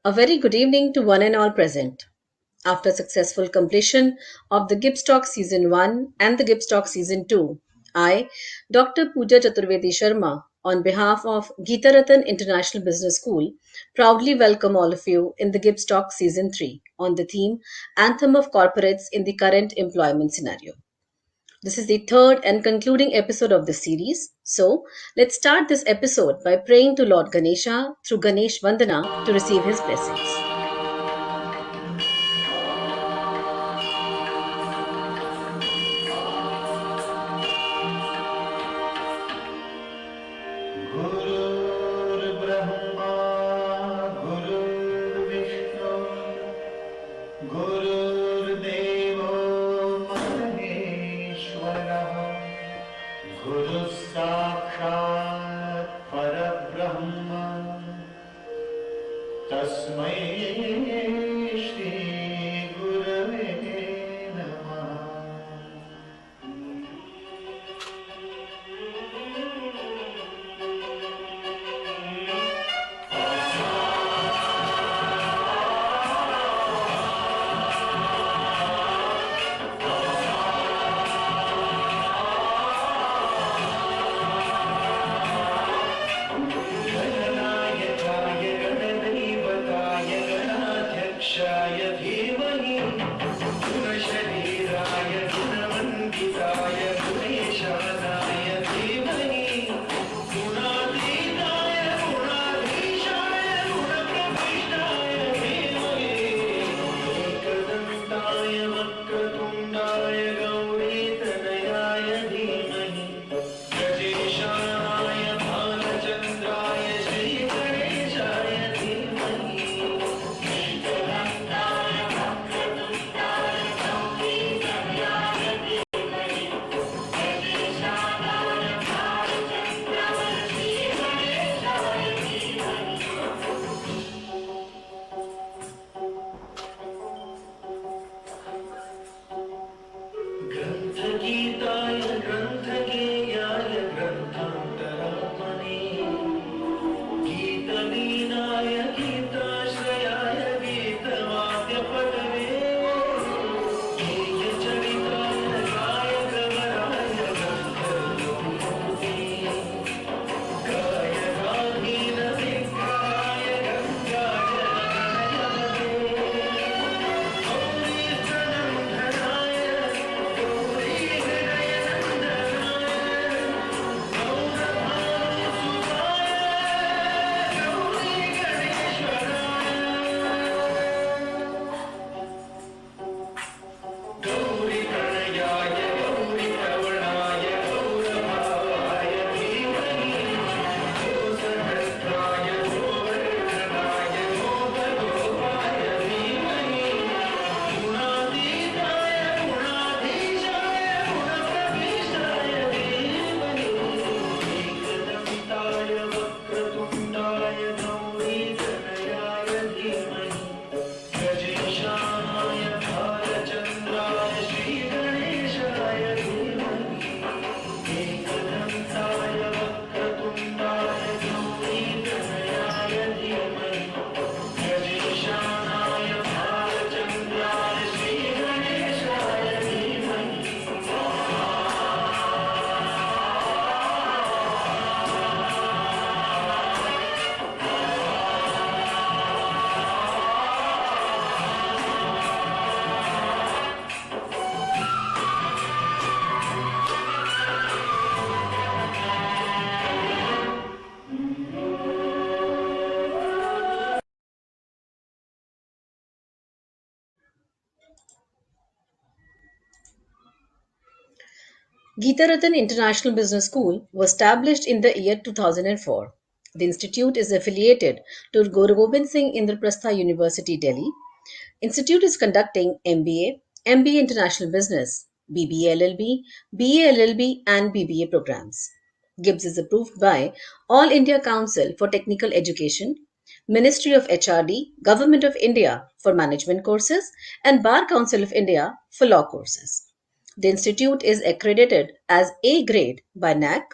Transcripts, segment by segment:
A very good evening to one and all present. After successful completion of the GIBS Talk Season 1 and the GIBS Talk Season 2, I, Dr. Pooja Chaturvedi Sharma, on behalf of Geetaratan International Business School, proudly welcome all of you in the GIBS Talk Season 3 on the theme Anthem of Corporates in the Current Employment Scenario. This is the third and concluding episode of the series. So, let's start this episode by praying to Lord Ganesha through Ganesh Vandana to receive his blessings. गुरुर्ब्रह्मा गुरुर्विष्णु गुरुर्देवो महेश्वरः गुरुः साक्षात् परब्रह्म तस्मै श्री गुरवे नमः गणनायकाय गणदैवताय गणाध्यक्षाय धीमहि गुणशरीराय गुणवन्दिताय गुणेशानाय धीमहि गुणातीताय गुणाधीशाय गुणप्रविष्टाय धीमहि एकदन्ताय वक्रतुण्डाय गौरीतनयाय धीमहि गजेशानाय भालचन्द्राय श्रीगणेशाय धीमहि एकदन्ताय वक्रतुण्डाय गौरीतनयाय धीमहि गजेशानाय भालचन्द्राय श्रीगणेशाय धीमहि ग्रन्थगीताय ग्रन्थगेयाय ग्रन्थान्तरात्मने गीतलीनाय गीताश्रयाय गीतवाद्यपटवे गेयचरिताय गायकवराय गन्धर्वमूर्ते गायकाधीनविग्रहाय गङ्गाजलगणयपते गौरीप्रणन्धनाय गौरीगणयाय गौरीप्रवणाय गौरभावाय धीमहि गोसहस्राय गोवर्धनाय गोपगोपाय धीमहि गुणातीताय गुणाधीशाय गुणप्रविष्टाय धीमहि एकदन्ताय वक्रतुण्डाय गौरीतनयाय धीमहि गजेशानाय भालचन्द्राय श्रीगणेशाय धीमहि एकदन्ताय वक्रतुण्डाय गौरीतनयाय धीमहि गजेशानाय भालचन्द्राय श्रीगणेशाय धीमहि Geetaratan International Business School was established in the year 2004. The institute is affiliated to Guru Gobind Singh Indraprastha University, Delhi. Institute is conducting MBA, MBA International Business, BBA LLB, BA LLB, and BBA programs. GIBS is approved by All India Council for Technical Education, Ministry of HRD, Government of India for management courses, and Bar Council of India for law courses. The institute is accredited as A grade by NAC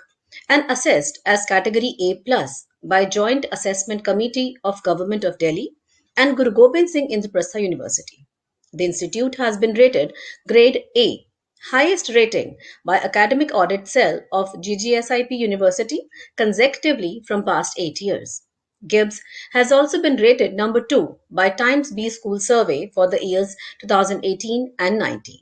and assessed as category A plus by Joint Assessment Committee of Government of Delhi and Guru Gobind Singh Indraprastha University. The institute has been rated Grade A, highest rating by Academic Audit Cell of GGSIP University consecutively from past 8 years. GIBS has also been rated number 2 by Times B School Survey for the years 2018 and 19.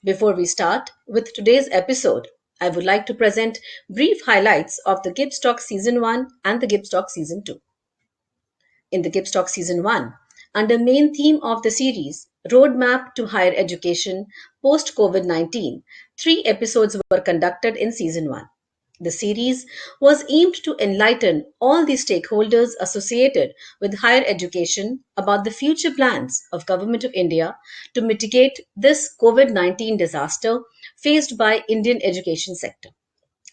Before we start with today's episode, I would like to present brief highlights of the GIBS Talk Season 1 and the GIBS Talk Season 2. In the GIBS Talk Season 1, under main theme of the series, Roadmap to Higher Education Post COVID 19, 3 episodes were conducted in Season 1. The series was aimed to enlighten all the stakeholders associated with higher education about the future plans of Government of India to mitigate this COVID-19 disaster faced by Indian education sector.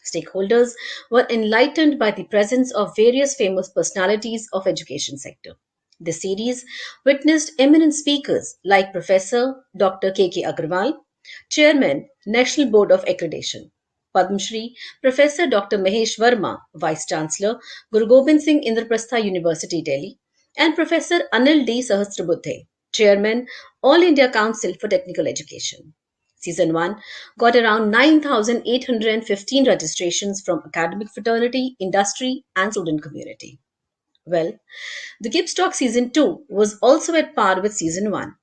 Stakeholders were enlightened by the presence of various famous personalities of education sector. The series witnessed eminent speakers like Professor Dr. K.K. Agarwal, Chairman, National Board of Accreditation, Padma Shri Professor Dr. Mahesh Verma, Vice Chancellor, Guru Gobind Singh Indraprastha University, Delhi, and Professor Anil D. Sahasrabudhe, Chairman, All India Council for Technical Education. Season 1 got around 9,815 registrations from academic fraternity, industry, and student community. Well, the GIBS Talk Season 2 was also at par with Season 1.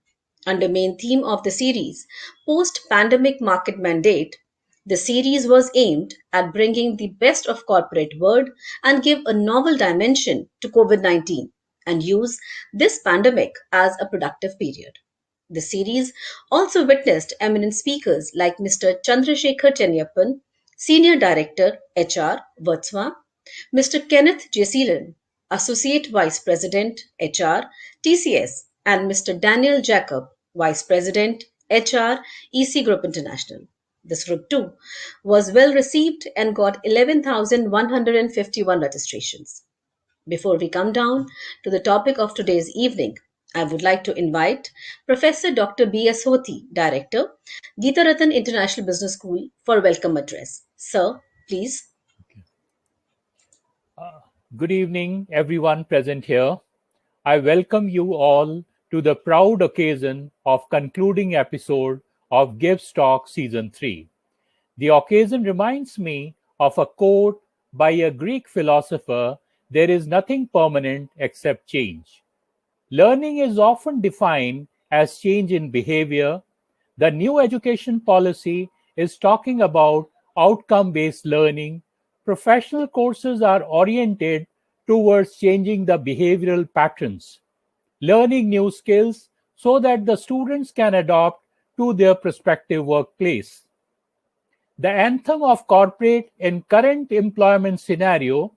Under main theme of the series, Post-Pandemic Market Mandate, the series was aimed at bringing the best of corporate world and give a novel dimension to COVID-19 and use this pandemic as a productive period. The series also witnessed eminent speakers like Mr. Chandrasekhar Chenyappan, Senior Director, HR, Vatswa, Mr. Kenneth Jesilan, Associate Vice President, HR, TCS, and Mr. Daniel Jacob, Vice President, HR, EC Group International. This group too was well received and got 11,151 registrations. Before we come down to the topic of today's evening, I would like to invite Professor Dr. B.S. Hothi, Director, Geeta Ratan International Business School, for welcome address. Sir, please. Good evening, everyone present here. I welcome you all to the proud occasion of concluding episode of GIBS Talk Season 3. The occasion reminds me of a quote by a Greek philosopher, "There is nothing permanent except change." Learning is often defined as change in behavior. The new education policy is talking about outcome-based learning. Professional courses are oriented towards changing the behavioral patterns, learning new skills so that the students can adapt to their prospective workplace. The anthem of corporate in current employment scenario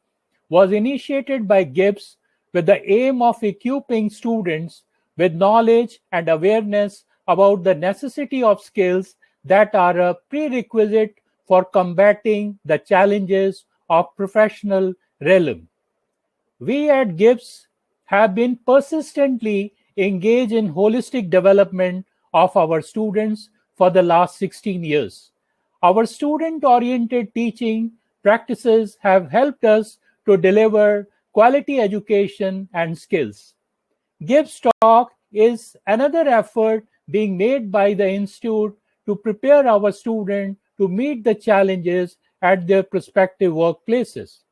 was initiated by GIBS with the aim of equipping students with knowledge and awareness about the necessity of skills that are a prerequisite for combating the challenges of professional realm. We at GIBS have been persistently engaged in holistic development of our students for the last 16 years. Our student-oriented teaching practices have helped us to deliver quality education and skills. GIBS Talk is another effort being made by the Institute to prepare our students to meet the challenges at their prospective workplaces.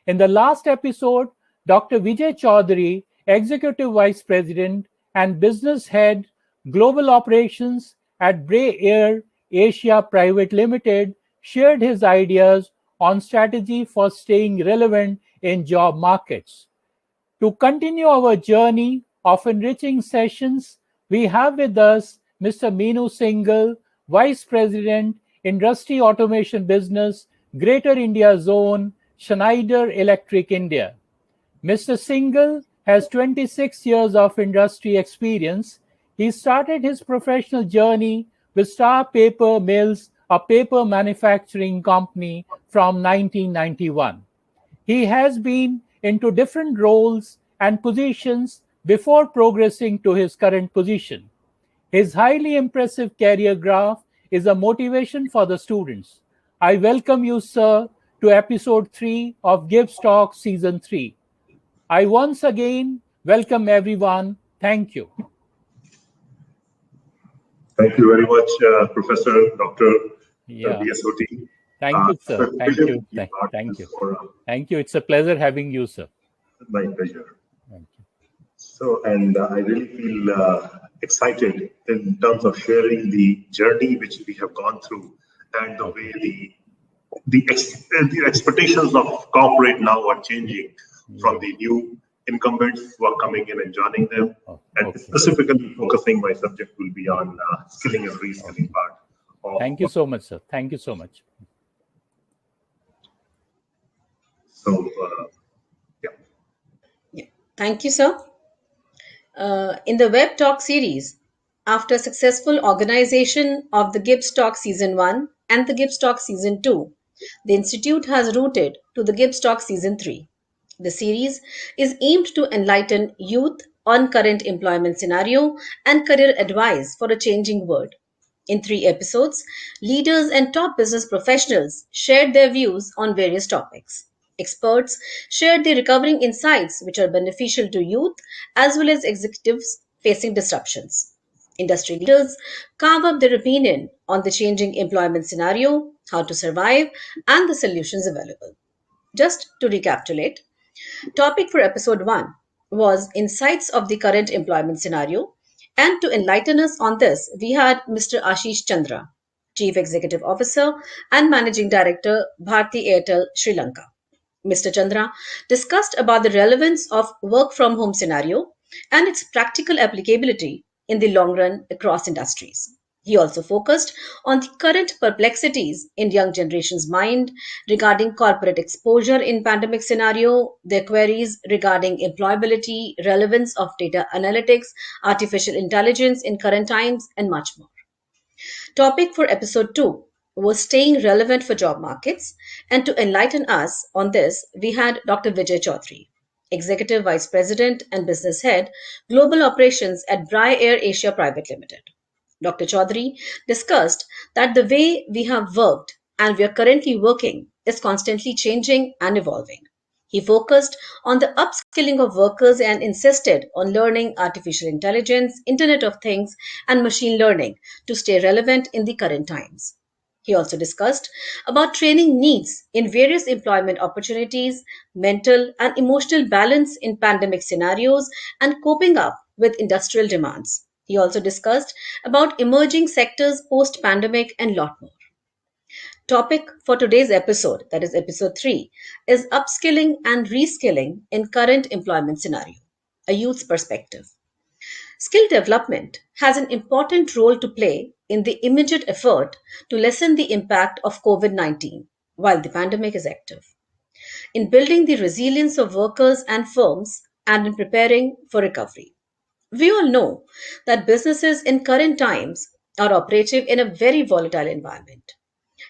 In the last episode, Dr. Vijay Chaudhary, Executive Vice President and Business Head, Global Operations at Bray Air Asia Private Limited, shared his ideas on strategy for staying relevant in job markets. To continue our journey of enriching sessions, we have with us Mr. Meenu Singhal, Vice President, Industry Automation Business, Greater India Zone, Schneider Electric India. Mr. Singhal has 26 years of industry experience. He started his professional journey with Star Paper Mills, a paper manufacturing company, from 1991. He has been into different roles and positions before progressing to his current position. His highly impressive career graph is a motivation for the students. I welcome you, sir, to episode 3 of GIBS Talk Season 3. I once again Welcome, everyone. Thank you. Thank you very much, Professor Dr. Yeah. BSOT. Thank you, sir. It's a Thank pleasure you. to be part of Thank this you. forum. Thank you. It's a pleasure having you, sir. My pleasure. Thank you. So, and I really feel excited in terms of sharing the journey which we have gone through and the way the expectations of corporate now are changing from the new incumbents who are coming in and joining them. And Okay. specifically focusing, my subject will be on skilling and reskilling part. Thank you so much, sir. Thank you so much. So, yeah. Yeah. Thank you, sir. In the Web Talk series, after successful organization of the GIBS Talk Season 1 and the GIBS Talk Season 2, the Institute has routed to the GIBS Talk Season 3. The series is aimed to enlighten youth on current employment scenario and career advice for a changing world. In 3 episodes, leaders and top business professionals shared their views on various topics. Experts shared their recovering insights which are beneficial to youth as well as executives facing disruptions. Industry leaders carve up their opinion on the changing employment scenario, how to survive, and the solutions available. Just to recapitulate, topic for episode 1 was insights of the current employment scenario. And to enlighten us on this, we had Mr. Ashish Chandra, Chief Executive Officer and Managing Director, Bharti Airtel Sri Lanka. Mr. Chandra discussed about the relevance of work from home scenario and its practical applicability in the long run across industries. He also focused on the current perplexities in young generation's mind regarding corporate exposure in pandemic scenario, their queries regarding employability, relevance of data analytics, artificial intelligence in current times, and much more. Topic for episode 2 was staying relevant for job markets. And to enlighten us on this, we had Dr. Vijay Chaudhary, Executive Vice President and Business Head, Global Operations at Bry Air Asia Private Limited. Dr. Chaudhary discussed that the way we have worked and we are currently working is constantly changing and evolving. He focused on the upskilling of workers and insisted on learning artificial intelligence, Internet of Things, and machine learning to stay relevant in the current times. He also discussed about training needs in various employment opportunities, mental and emotional balance in pandemic scenarios, and coping up with industrial demands. He also discussed about emerging sectors post pandemic and lot more. Topic for today's episode, that is episode 3, is upskilling and reskilling in current employment scenario, a youth's perspective. Skill development has an important role to play in the immediate effort to lessen the impact of COVID 19 while the pandemic is active, in building the resilience of workers and firms, and in preparing for recovery. We all know that businesses in current times are operative in a very volatile environment.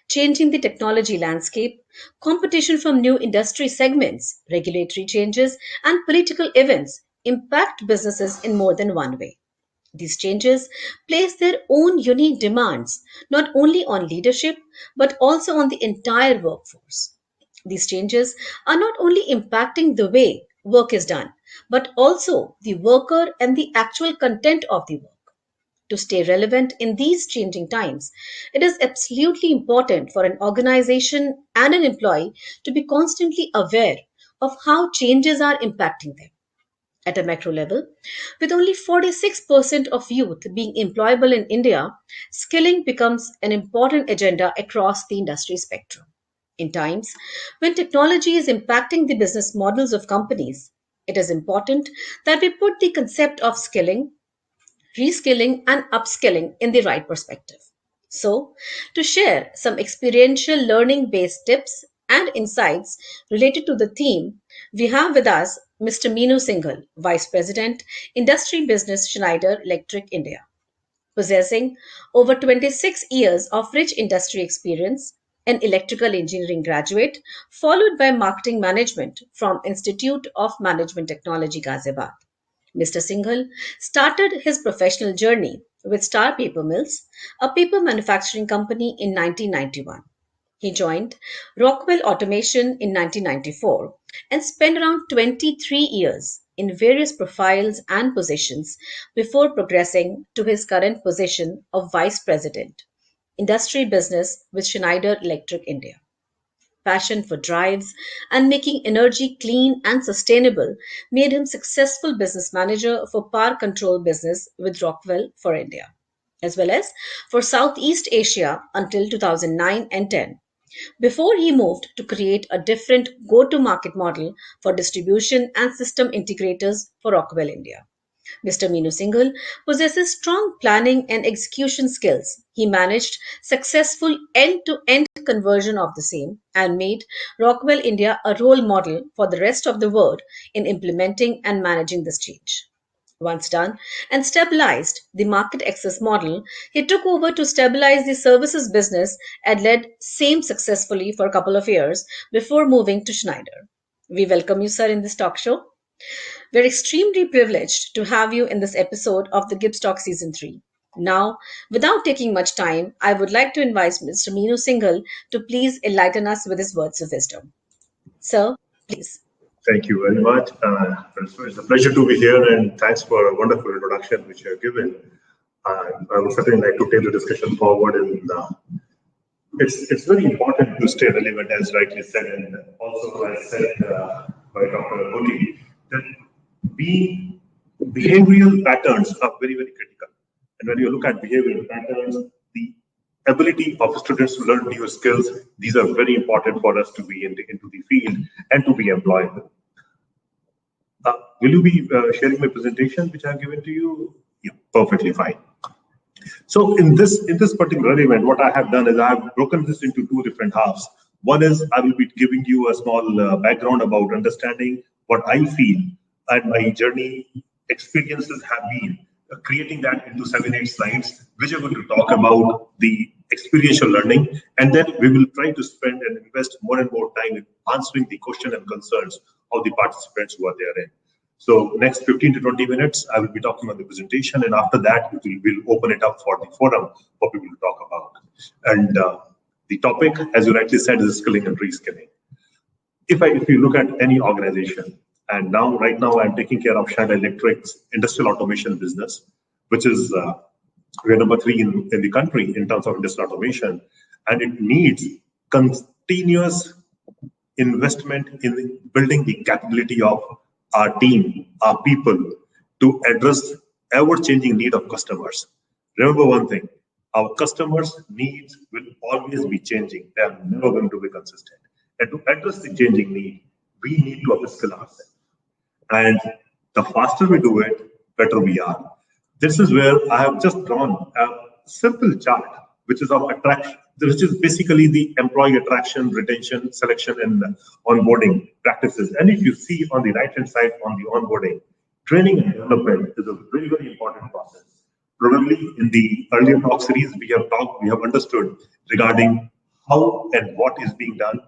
Changing the technology landscape, competition from new industry segments, regulatory changes, and political events impact businesses in more than one way. These changes place their own unique demands not only on leadership but also on the entire workforce. These changes are not only impacting the way work is done, but also the worker and the actual content of the work. To stay relevant in these changing times, it is absolutely important for an organization and an employee to be constantly aware of how changes are impacting them. At a macro level, with only 46% of youth being employable in India, skilling becomes an important agenda across the industry spectrum. In times when technology is impacting the business models of companies, it is important that we put the concept of skilling, reskilling, and upskilling in the right perspective. So, to share some experiential learning based tips and insights related to the theme, we have with us Mr. Meenu Singhal, Vice President, Industry Business Schneider Electric India. Possessing over 26 years of rich industry experience, an electrical engineering graduate, followed by marketing management from Institute of Management Technology, Ghaziabad. Mr. Singhal started his professional journey with Star Paper Mills, a paper manufacturing company, in 1991. He joined Rockwell Automation in 1994 and spent around 23 years in various profiles and positions before progressing to his current position of Vice President, Industry Business with Schneider Electric India. Passion for drives and making energy clean and sustainable made him successful business manager for power control business with Rockwell for India, as well as for Southeast Asia until 2009 and 10, before he moved to create a different go-to-market model for distribution and system integrators for Rockwell India. Mr. Meenu Singhal possesses strong planning and execution skills. He managed successful end-to-end conversion of the same and made Rockwell India a role model for the rest of the world in implementing and managing this change. Once done and stabilized the market access model, he took over to stabilize the services business and led same successfully for a couple of years before moving to Schneider. We welcome you, sir, in this talk show. We're extremely privileged to have you in this episode of the GIBS Talk Season 3. Now, without taking much time, I would like to invite Mr. Meenu Singhal to please enlighten us with his words of wisdom. Sir, please. Thank you very much. It's a pleasure to be here, and thanks for a wonderful introduction which you have given. I would certainly like to take the discussion forward. And it's very important to stay relevant, as rightly said, and also as said by Dr. Bhoti, that behavioral patterns are very, very critical. And when you look at behavioral patterns, the ability of students to learn new skills, these are very important for us to be into the field and to be employable. Will you be sharing my presentation, which I've given to you? Yeah, perfectly fine. So in this particular event, what I have done is I have broken this into two different halves. One is I will be giving you a small background about understanding what I feel and my journey experiences have been, creating that into 7-8 slides, which are going to talk about the experiential learning, and then we will try to spend and invest more and more time in answering the question and concerns of the participants who are therein. So next 15 to 20 minutes, I will be talking about the presentation, and after that, we'll open it up for the forum for people to talk about. And the topic, as you rightly said, is skilling and reskilling. If you look at any organization, and right now I'm taking care of Schneider Electric's industrial automation business, which is we're number 3 in the country in terms of industrial automation, and it needs continuous investment in building the capability of our team, our people, to address ever-changing need of customers. Remember one thing, our customers' needs will always be changing. They are never going to be consistent. And to address the changing need, we need to upskill ourselves. And the faster we do it, better we are. This is where I have just drawn a simple chart, which is of attraction, which is basically the employee attraction, retention, selection, and onboarding practices. And if you see on the right-hand side on the onboarding, training and development is a very, very important process. Probably in the earlier talk series, we have understood regarding how and what is being done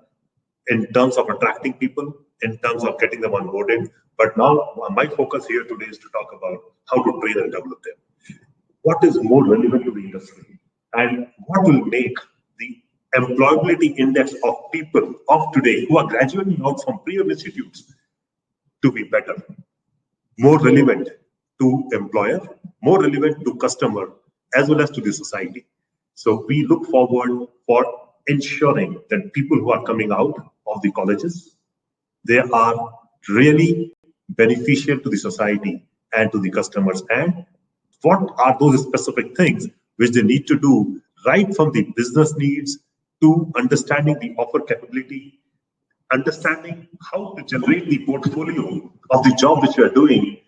in terms of attracting people, in terms of getting them onboarded. But now my focus here today is to talk about how to train and develop them. What is more relevant to the industry, and what will make the employability index of people of today who are graduating out from premium institutes to be better, more relevant to employer, more relevant to customer, as well as to the society. So we look forward for ensuring that people who are coming out of the colleges, they are really beneficial to the society and to the customers. And what are those specific things which they need to do, right from the business needs to understanding the offer capability, understanding how to generate the portfolio of the job which you are doing,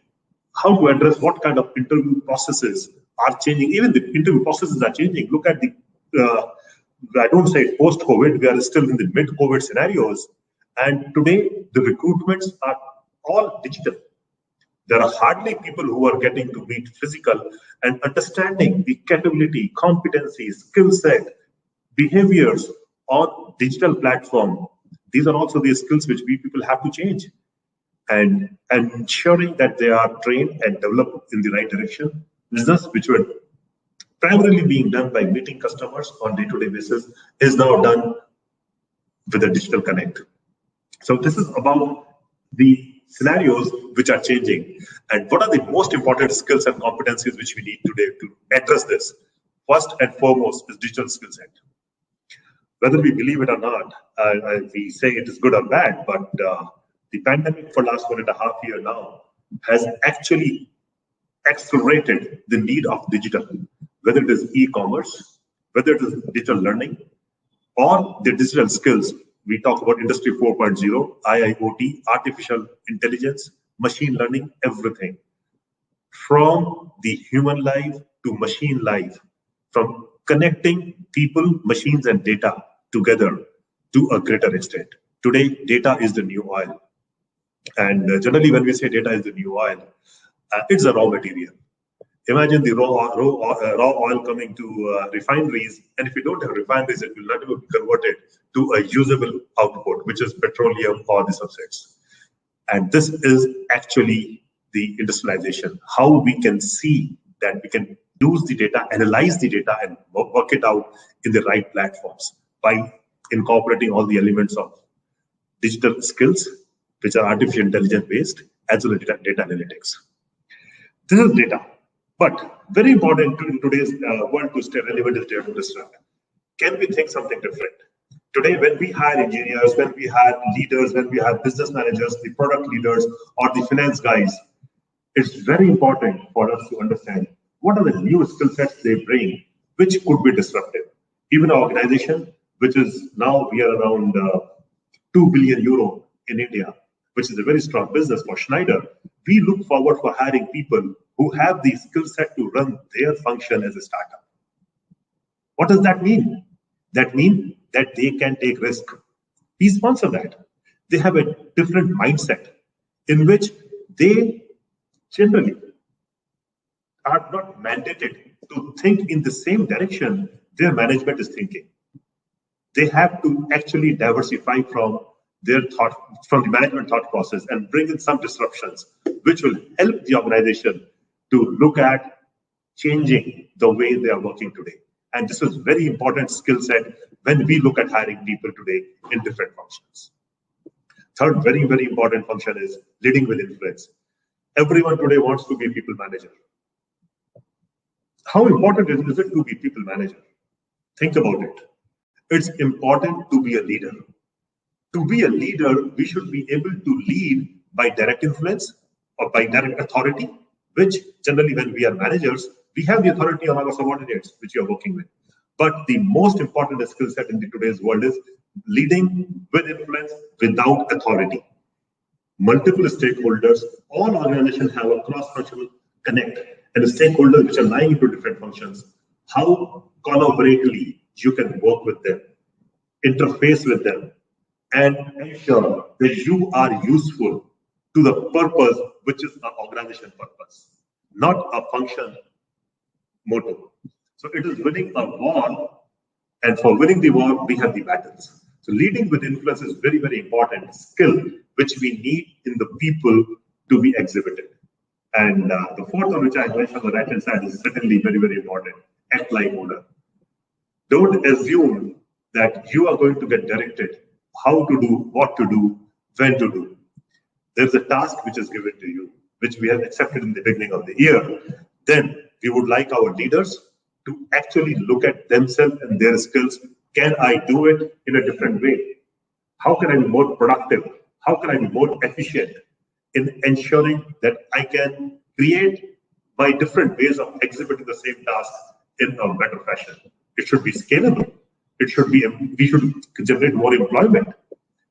how to address what kind of interview processes are changing. Even the interview processes are changing. Look at the, I don't say post-COVID, we are still in the mid-COVID scenarios. And today, the recruitments are all digital. There are hardly people who are getting to meet physical, and understanding the capability, competency, skill set, behaviors on digital platform. These are also the skills which we people have to change, and ensuring that they are trained and developed in the right direction. Business which were primarily being done by meeting customers on day-to-day basis is now done with a digital connect. So this is about the scenarios which are changing. And what are the most important skills and competencies which we need today to address this? First and foremost is digital skill set. Whether we believe it or not, we say it is good or bad, but the pandemic for last 1.5 years now has actually accelerated the need of digital, whether it is e-commerce, whether it is digital learning, or the digital skills. We talk about Industry 4.0, IIoT, artificial intelligence, machine learning, everything. From the human life to machine life, from connecting people, machines, and data together to a greater extent. Today, data is the new oil. And generally, when we say data is the new oil, it's a raw material. Imagine the raw oil coming to refineries, and if you don't have refineries, it will not be converted to a usable output, which is petroleum or the subsets. And this is actually the industrialization, how we can see that we can use the data, analyze the data, and work it out in the right platforms by incorporating all the elements of digital skills, which are artificial intelligence based, as well as data analytics. This is data. But very important in today's world to stay relevant is data to disrupt. Can we think something different? Today, when we hire engineers, when we hire leaders, when we hire business managers, the product leaders, or the finance guys, it's very important for us to understand what are the new skill sets they bring, which could be disruptive. Even our organization, which is now we are around 2 billion euro in India, which is a very strong business for Schneider, we look forward for hiring people who have the skill set to run their function as a startup. What does that mean? That means that they can take risk. We sponsor that. They have a different mindset in which they generally are not mandated to think in the same direction their management is thinking. They have to actually diversify from their thought, from the management thought process, and bring in some disruptions, which will help the organization to look at changing the way they are working today. And this is very important skill set when we look at hiring people today in different functions. Third, very, very important function is leading with influence. Everyone today wants to be a people manager. How important is it to be people manager? Think about it. It's important to be a leader. To be a leader, we should be able to lead by direct influence or by direct authority, which generally when we are managers, we have the authority on our subordinates, which we are working with. But the most important skill set in today's world is leading with influence without authority. Multiple stakeholders, all organizations have a cross-functional connect, and the stakeholders which are lying into different functions, how collaboratively you can work with them, interface with them, and ensure that you are useful to the purpose, which is an organization purpose, not a function motto. So it is winning a war, and for winning the war, we have the battles. So leading with influence is very, very important skill, which we need in the people to be exhibited. And the fourth one, which I mentioned on the right-hand side, is certainly very, very important. Act like owner. Don't assume that you are going to get directed how to do, what to do, when to do. There's a task which is given to you, which we have accepted in the beginning of the year. Then we would like our leaders to actually look at themselves and their skills. Can I do it in a different way? How can I be more productive? How can I be more efficient in ensuring that I can create by different ways of exhibiting the same task in a better fashion? It should be scalable. It should be, we should generate more employment.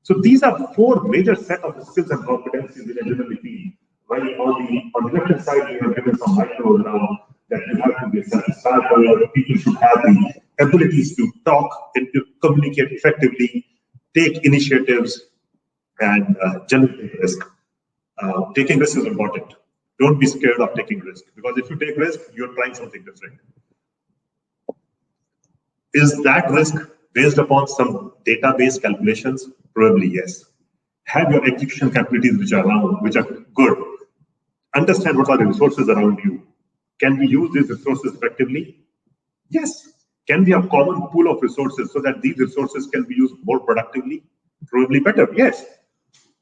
So these are four major set of skills and competencies which I generally feel. While on the left-hand side, we have given some micros around that you have to be a self-starter, people should have the abilities to talk and to communicate effectively, take initiatives, and generally take risk. Taking risk is important. Don't be scared of taking risk, because if you take risk, you're trying something different. Is that risk based upon some database calculations? Probably yes. Have your execution capabilities which are around, which are good. Understand what are the resources around you. Can we use these resources effectively? Yes. Can we have common pool of resources so that these resources can be used more productively? Probably better, yes.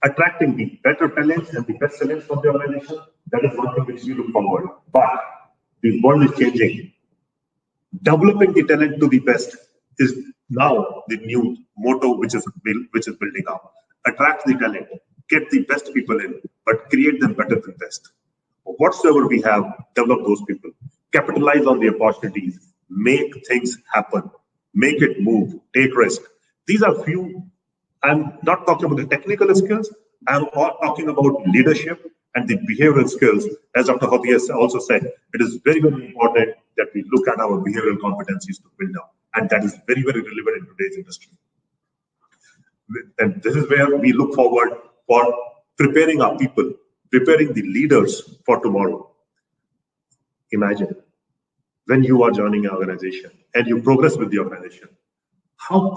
Attracting the better talents and the best talents from the organization, that is one thing which we look forward. But the world is changing. Developing the talent to the best is now the new motto which is building up. Attract the talent, get the best people in, but create them better than best. Whatsoever we have, develop those people. Capitalize on the opportunities. Make things happen. Make it move. Take risk. These are few. I'm not talking about the technical skills. I'm talking about leadership and the behavioral skills. As Dr. Hoti has also said, it is very, very important that we look at our behavioral competencies to build up. And that is very, very relevant in today's industry. And this is where we look forward for preparing our people, preparing the leaders for tomorrow. Imagine when you are joining an organization and you progress with the organization, how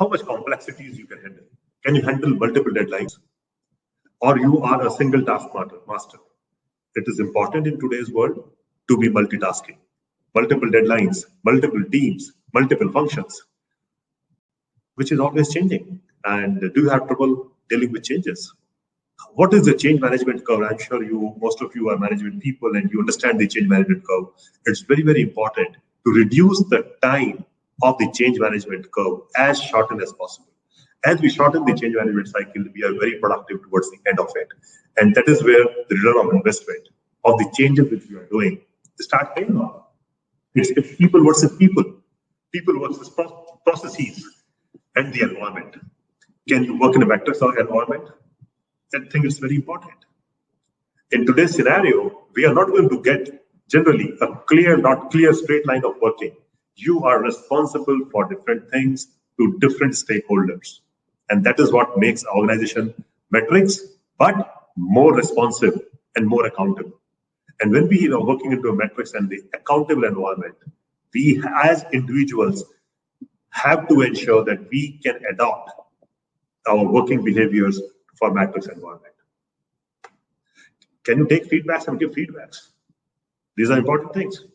much complexities you can handle. Can you handle multiple deadlines? Or you are a single task master? It is important in today's world to be multitasking. Multiple deadlines, multiple teams, multiple functions, which is always changing. And do you have trouble dealing with changes? What is the change management curve? I'm sure most of you are management people and you understand the change management curve. It's very, very important to reduce the time of the change management curve as shortened as possible. As we shorten the change management cycle, we are very productive towards the end of it. And that is where the return on investment of the changes which we are doing start paying off. It's people versus people versus processes and the environment. Can you work in a matrix or environment? I think it's very important. In today's scenario, we are not going to get generally a not clear straight line of working. You are responsible for different things to different stakeholders. And that is what makes our organization metrics, but more responsive and more accountable. And when we are working into a metrics and the accountable environment, we as individuals have to ensure that we can adopt our working behaviors for matrix environment. Can you take feedbacks and give feedbacks? These are important things.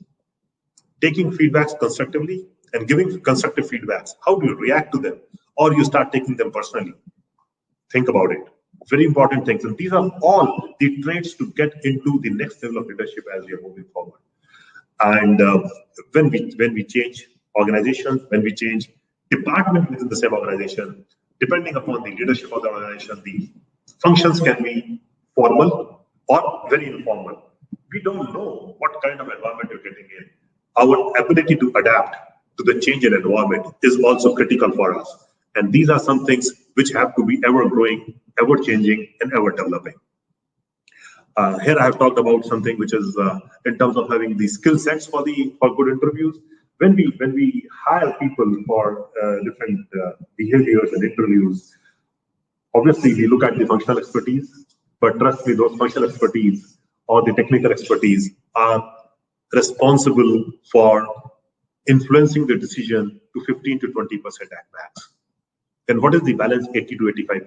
Taking feedbacks constructively and giving constructive feedbacks. How do you react to them? Or you start taking them personally. Think about it. Very important things. And these are all the traits to get into the next level of leadership as we are moving forward. And when we change organizations, when we change department within the same organization, depending upon the leadership of the organization, the functions can be formal or very informal. We don't know what kind of environment you're getting in. Our ability to adapt to the change in environment is also critical for us. And these are some things which have to be ever growing, ever changing, and ever developing. Here I have talked about something which is in terms of having the skill sets for good interviews. When we hire people for different behaviors and interviews, obviously we look at the functional expertise, but trust me, those functional expertise or the technical expertise are responsible for influencing the decision to 15 to 20% at max. Then what is the balance 80 to 85%?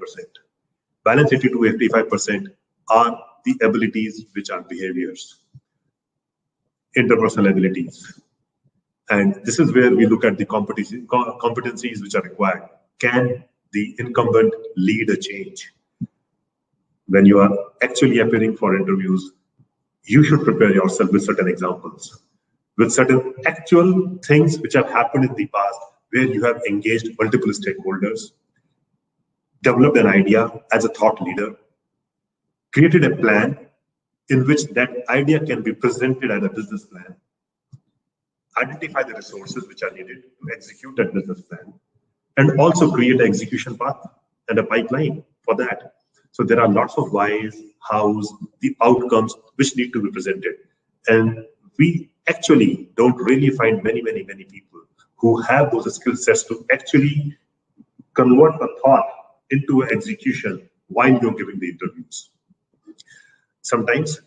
Balance 80 to 85% are the abilities which are behaviors, interpersonal abilities. And this is where we look at the competencies which are required. Can the incumbent lead a change? When you are actually appearing for interviews, you should prepare yourself with certain examples, with certain actual things which have happened in the past where you have engaged multiple stakeholders, developed an idea as a thought leader, created a plan in which that idea can be presented as a business plan, identify the resources which are needed to execute that business plan, and also create an execution path and a pipeline for that. So there are lots of whys, hows, the outcomes which need to be presented. And we actually don't really find many people who have those skill sets to actually convert a thought into an execution while you're giving the interviews. Sometimes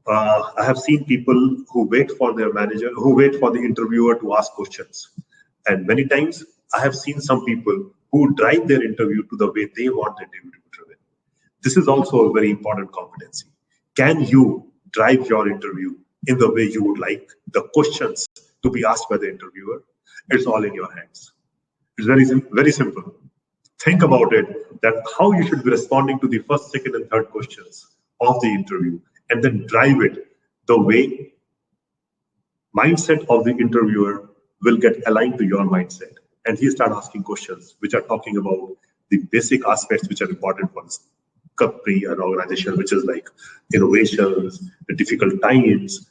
I have seen people who wait for their manager, who wait for the interviewer to ask questions. And many times I have seen some people who drive their interview to the way they want the interview to be driven. This is also a very important competency. Can you drive your interview in the way you would like the questions to be asked by the interviewer? It's all in your hands. It's very simple. think about it, that how you should be responding to the first, second, and third questions of the interview, and then drive it the way mindset of the interviewer will get aligned to your mindset. And he start asking questions which are talking about the basic aspects which are important for this company and organization, which is like innovations, the difficult times,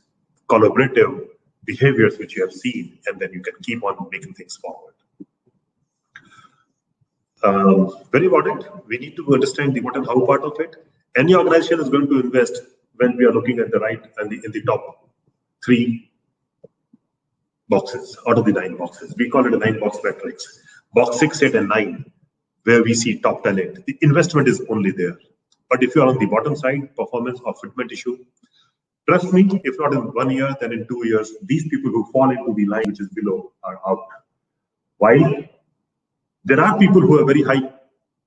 collaborative behaviors which you have seen, and then you can keep on making things forward. Very important. We need to understand the what and how part of it. Any organization is going to invest when we are looking at the right and in the top 3 boxes out of the 9 boxes. We call it a 9-box matrix. Box 6, 8, and 9, where we see top talent. The investment is only there. But if you are on the bottom side, performance or fitment issue, trust me, if not in 1 year, then in 2 years, these people who fall into the line which is below are out. Why? There are people who have very high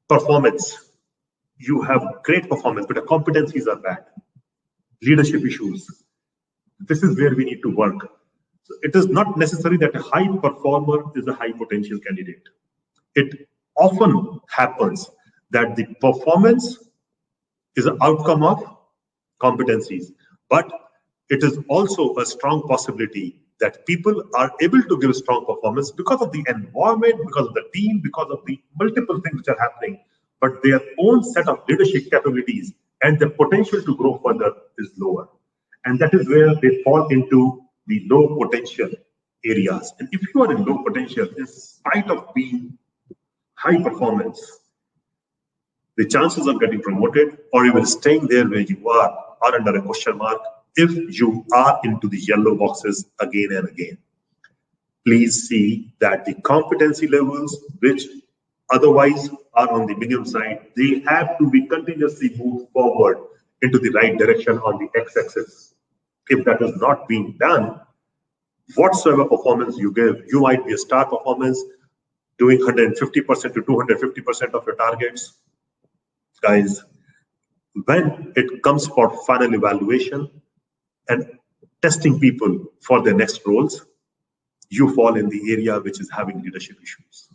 performance. You have great performance, but the competencies are bad. Leadership issues. This is where we need to work. So it is not necessary that a high performer is a high potential candidate. It often happens that the performance is an outcome of competencies, but it is also a strong possibility that people are able to give strong performance because of the environment, because of the team, because of the multiple things which are happening, but their own set of leadership capabilities and the potential to grow further is lower. And that is where they fall into the low potential areas. And if you are in low potential, in spite of being high performance, the chances of getting promoted or even staying there where you are under a question mark if you are into the yellow boxes again and again. Please see that the competency levels, which otherwise are on the medium side, they have to be continuously moved forward into the right direction on the x-axis. If that is not being done, whatsoever performance you give, you might be a star performance, doing 150% to 250% of your targets. Guys, when it comes for final evaluation and testing people for their next roles, you fall in the area which is having leadership issues.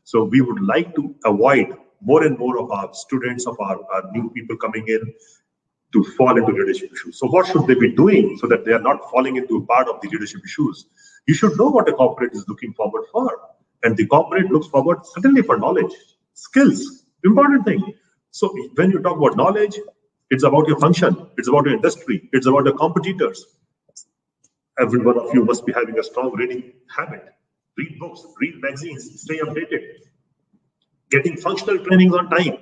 So we would like to avoid more and more of our students, of our new people coming in to fall into leadership issues. So what should they be doing so that they are not falling into a part of the leadership issues? You should know what a corporate is looking forward for. And the corporate looks forward certainly for knowledge, skills, important thing. So when you talk about knowledge, it's about your function, it's about your industry, it's about your competitors. Every one of you must be having a strong reading habit. Read books, read magazines, stay updated. Getting functional trainings on time,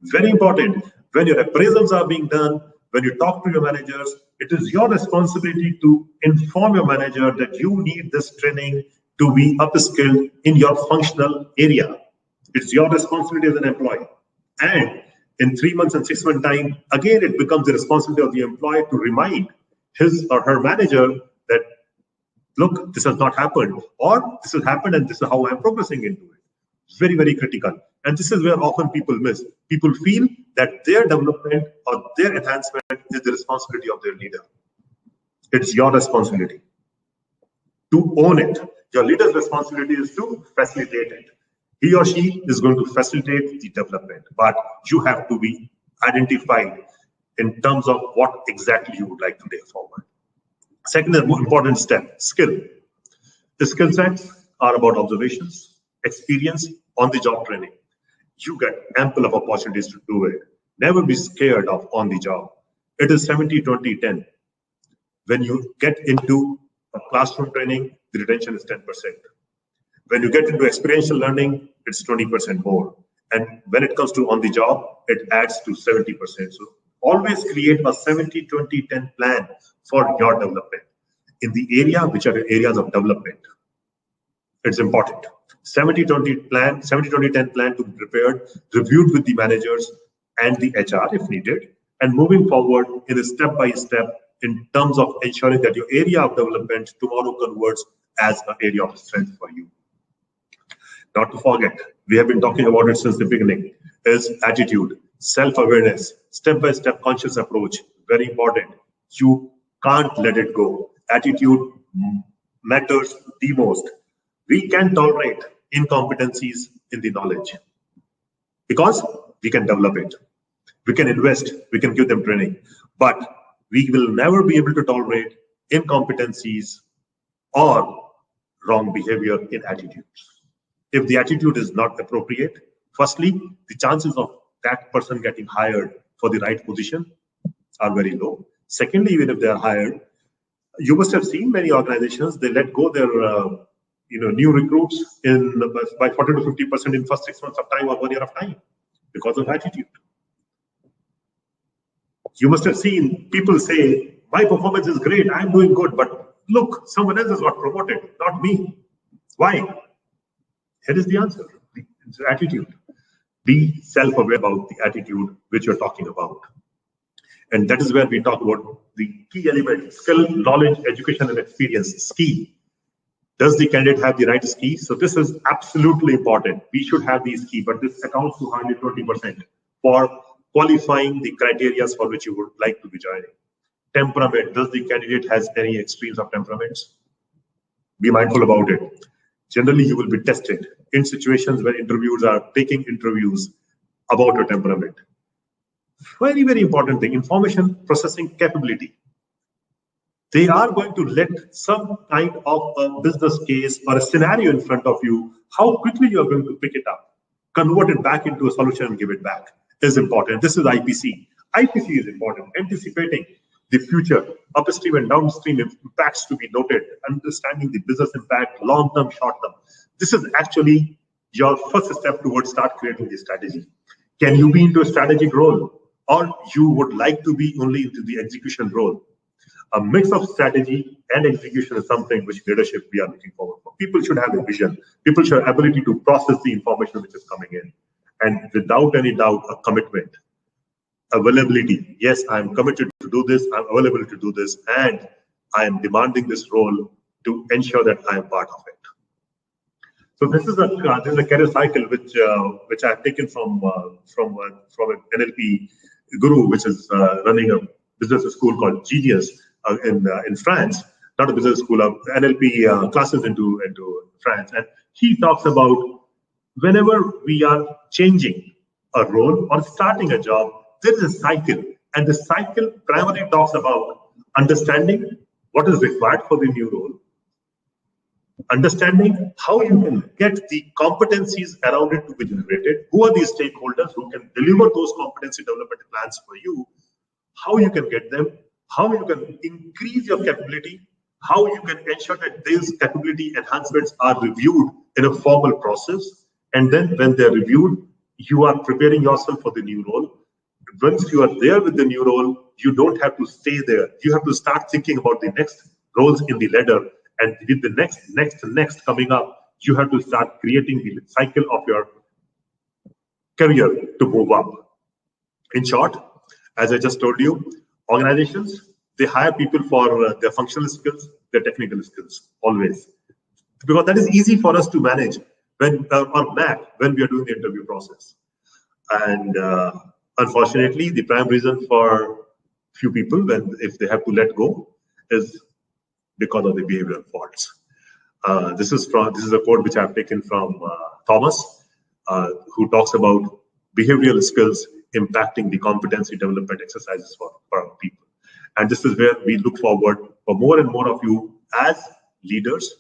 very important. When your appraisals are being done, when you talk to your managers, it is your responsibility to inform your manager that you need this training to be upskilled in your functional area. It's your responsibility as an employee. And in 3 months and 6 months time, again, it becomes the responsibility of the employee to remind his or her manager that, look, this has not happened, or this has happened and this is how I'm progressing into it. Very, very critical. And this is where often people miss. People feel that their development or their enhancement is the responsibility of their leader. It's your responsibility to own it. Your leader's responsibility is to facilitate it. He or she is going to facilitate the development, but you have to be identified in terms of what exactly you would like to take forward. Second and more important step, skill. The skill sets are about observations, experience, on-the-job training. You get ample of opportunities to do it. Never be scared of on the job. It is 70-20-10. When you get into a classroom training, the retention is 10%. When you get into experiential learning, it's 20% more. And when it comes to on the job, it adds to 70%. So always create a 70-20-10 plan for your development in the area which are areas of development. It's important. 70-20 plan, 70-20-10 plan to be prepared, reviewed with the managers and the HR if needed, and moving forward in a step-by-step in terms of ensuring that your area of development tomorrow converts as an area of strength for you. Not to forget, we have been talking about it since the beginning, is attitude, self-awareness, step-by-step conscious approach, very important. You can't let it go. Attitude matters the most. We can tolerate incompetencies in the knowledge. because we can develop it. We can invest, we can give them training, but we will never be able to tolerate incompetencies or wrong behavior in attitudes. If the attitude is not appropriate, firstly, the chances of that person getting hired for the right position are very low. Secondly, even if they are hired, you must have seen many organizations, they let go their new recruits in by 40 to 50% in first 6 months of time or 1 year of time because of attitude. You must have seen people say, my performance is great, I'm doing good, but look, someone else has got promoted, not me. Why? Here is the answer. It's attitude. Be self-aware about the attitude which you're talking about. And that is where we talk about the key element: skill, knowledge, education, and experience. Ski. Does the candidate have the right ski? So this is absolutely important. We should have these ski, but this accounts to hardly 20% for qualifying the criteria for which you would like to be joining. Temperament. Does the candidate has any extremes of temperaments? Be mindful about it. Generally, you will be tested in situations where interviewers are taking interviews about your temperament. Very, very important thing, information processing capability. They are going to let some kind of a business case or a scenario in front of you, how quickly you are going to pick it up, convert it back into a solution and give it back is important. This is IPC. IPC is important, anticipating the future, upstream and downstream impacts to be noted, understanding the business impact, long-term, short-term. This is actually your first step towards start creating the strategy. Can you be into a strategic role, or you would like to be only into the execution role? A mix of strategy and execution is something which leadership we are looking forward for. People should have a vision. People should have ability to process the information which is coming in. And without any doubt, a commitment. Availability. Yes, I'm committed to do this. I'm available to do this. And I am demanding this role to ensure that I am part of it. So this is a career cycle which I've taken from an NLP guru, which is running a business school called GIBS in France. Not a business school, of NLP classes into France, and he talks about whenever we are changing a role or starting a job, there is a cycle, and the cycle primarily talks about understanding what is required for the new role, understanding how you can get the competencies around it to be generated, who are the stakeholders who can deliver those competency development plans for you, how you can get them, how you can increase your capability, how you can ensure that these capability enhancements are reviewed in a formal process, and then when they're reviewed, you are preparing yourself for the new role. Once you are there with the new role, you don't have to stay there. You have to start thinking about the next roles in the ladder, and with the next coming up, you have to start creating the cycle of your career to move up. In short, as I just told you, organizations, they hire people for their functional skills, their technical skills, always. Because that is easy for us to manage or map when we are doing the interview process. And unfortunately, the prime reason for few people, if they have to let go, is because of the behavioral faults. This is a quote which I've taken from Thomas, who talks about behavioral skills impacting the competency development exercises for our people. And this is where we look forward for more and more of you as leaders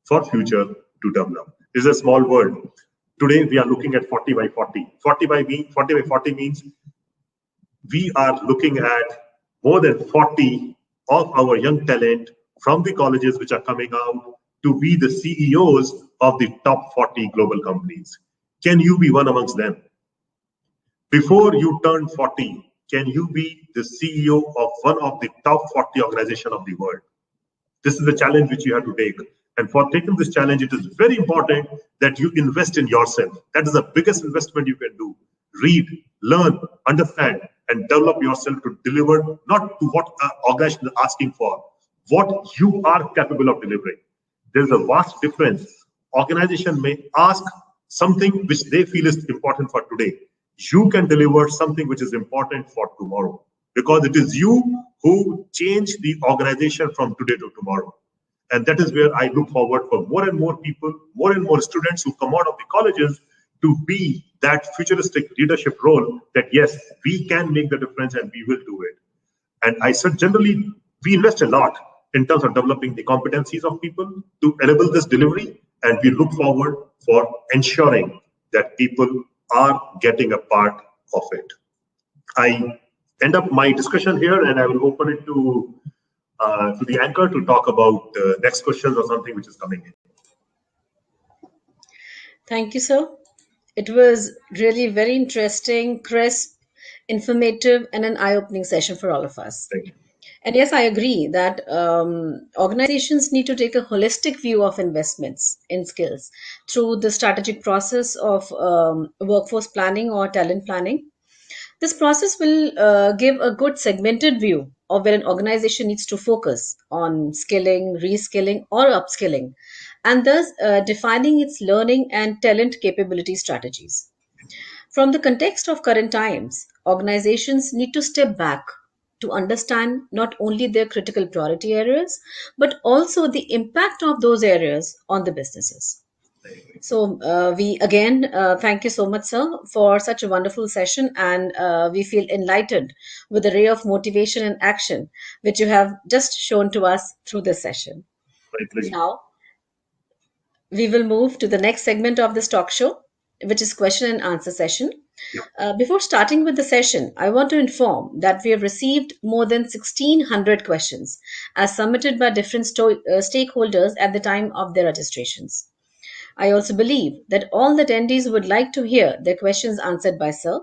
for future to develop. This is a small world. Today, we are looking at 40 by 40. 40 by 40 means we are looking at more than 40 of our young talent from the colleges which are coming out to be the CEOs of the top 40 global companies. Can you be one amongst them? Before you turn 40, can you be the CEO of one of the top 40 organizations of the world? This is the challenge which you have to take. And for taking this challenge, it is very important that you invest in yourself. That is the biggest investment you can do. Read, learn, understand, and develop yourself to deliver not to what an organization is asking for, what you are capable of delivering. There's a vast difference. Organization may ask something which they feel is important for today. You can deliver something which is important for tomorrow, because it is you who change the organization from today to tomorrow. And that is where I look forward for more and more people, more and more students who come out of the colleges to be that futuristic leadership role that yes, we can make the difference and we will do it. And I said generally we invest a lot in terms of developing the competencies of people to enable this delivery, and we look forward for ensuring that people are getting a part of it. I end up my discussion here, and I will open it to the anchor to talk about next questions or something which is coming in. Thank you, sir. It was really very interesting, crisp, informative, and an eye-opening session for all of us. Thank you. And yes, I agree that organizations need to take a holistic view of investments in skills through the strategic process of workforce planning or talent planning. This process will give a good segmented view of where an organization needs to focus on skilling, reskilling, or upskilling, and thus defining its learning and talent capability strategies. From the context of current times, organizations need to step back to understand not only their critical priority areas, but also the impact of those areas on the businesses. So, we again thank you so much, sir, for such a wonderful session, and we feel enlightened with the ray of motivation and action which you have just shown to us through this session. My pleasure. Now, we will move to the next segment of this talk show, which is question and answer session. Before starting with the session, I want to inform that we have received more than 1,600 questions as submitted by different stakeholders at the time of their registrations. I also believe that all the attendees would like to hear their questions answered by Sir,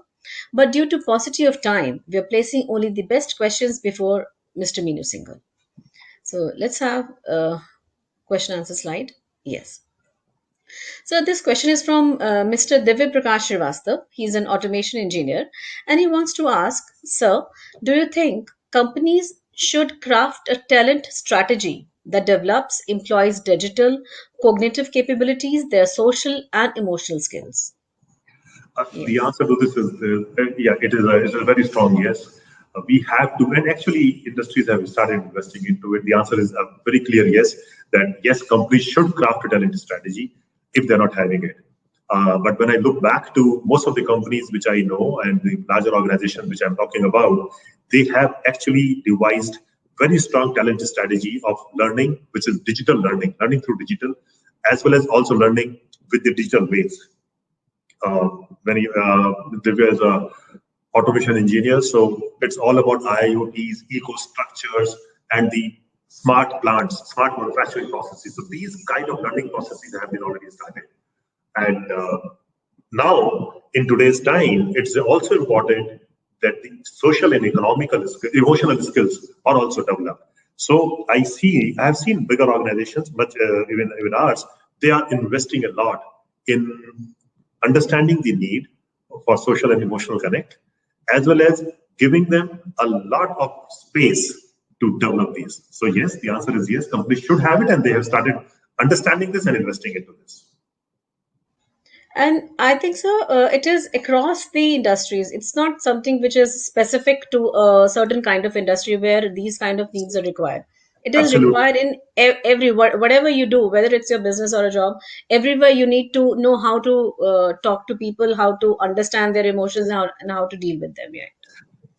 but due to paucity of time, we are placing only the best questions before Mr. Meenu Singhal. So let's have a question answer slide. Yes. So this question is from Mr. Divya Prakash Srivastav. He's an automation engineer, and he wants to ask, Sir, do you think companies should craft a talent strategy that develops employees' digital, cognitive capabilities, their social and emotional skills? The answer to this is it is a very strong yes. We have to, and actually industries have started investing into it. The answer is a very clear yes, that yes, companies should craft a talent strategy if they're not having it. But when I look back to most of the companies which I know and the larger organizations which I'm talking about, they have actually devised very strong talent strategy of learning, which is digital learning, learning through digital, as well as also learning with the digital ways. Divya is a automation engineer, so it's all about IoTs, eco structures, and the smart plants, smart manufacturing processes. So these kind of learning processes have been already started. And now, in today's time, it's also important that the social and emotional skills are also developed. So I have seen bigger organizations, but even ours, they are investing a lot in understanding the need for social and emotional connect, as well as giving them a lot of space to develop these. So yes, the answer is yes, companies should have it, and they have started understanding this and investing into this. And I think so. It is across the industries. It's not something which is specific to a certain kind of industry where these kind of needs are required. It is Absolutely. required in every whatever you do, whether it's your business or a job. Everywhere you need to know how to talk to people, how to understand their emotions, and how to deal with them. Yeah.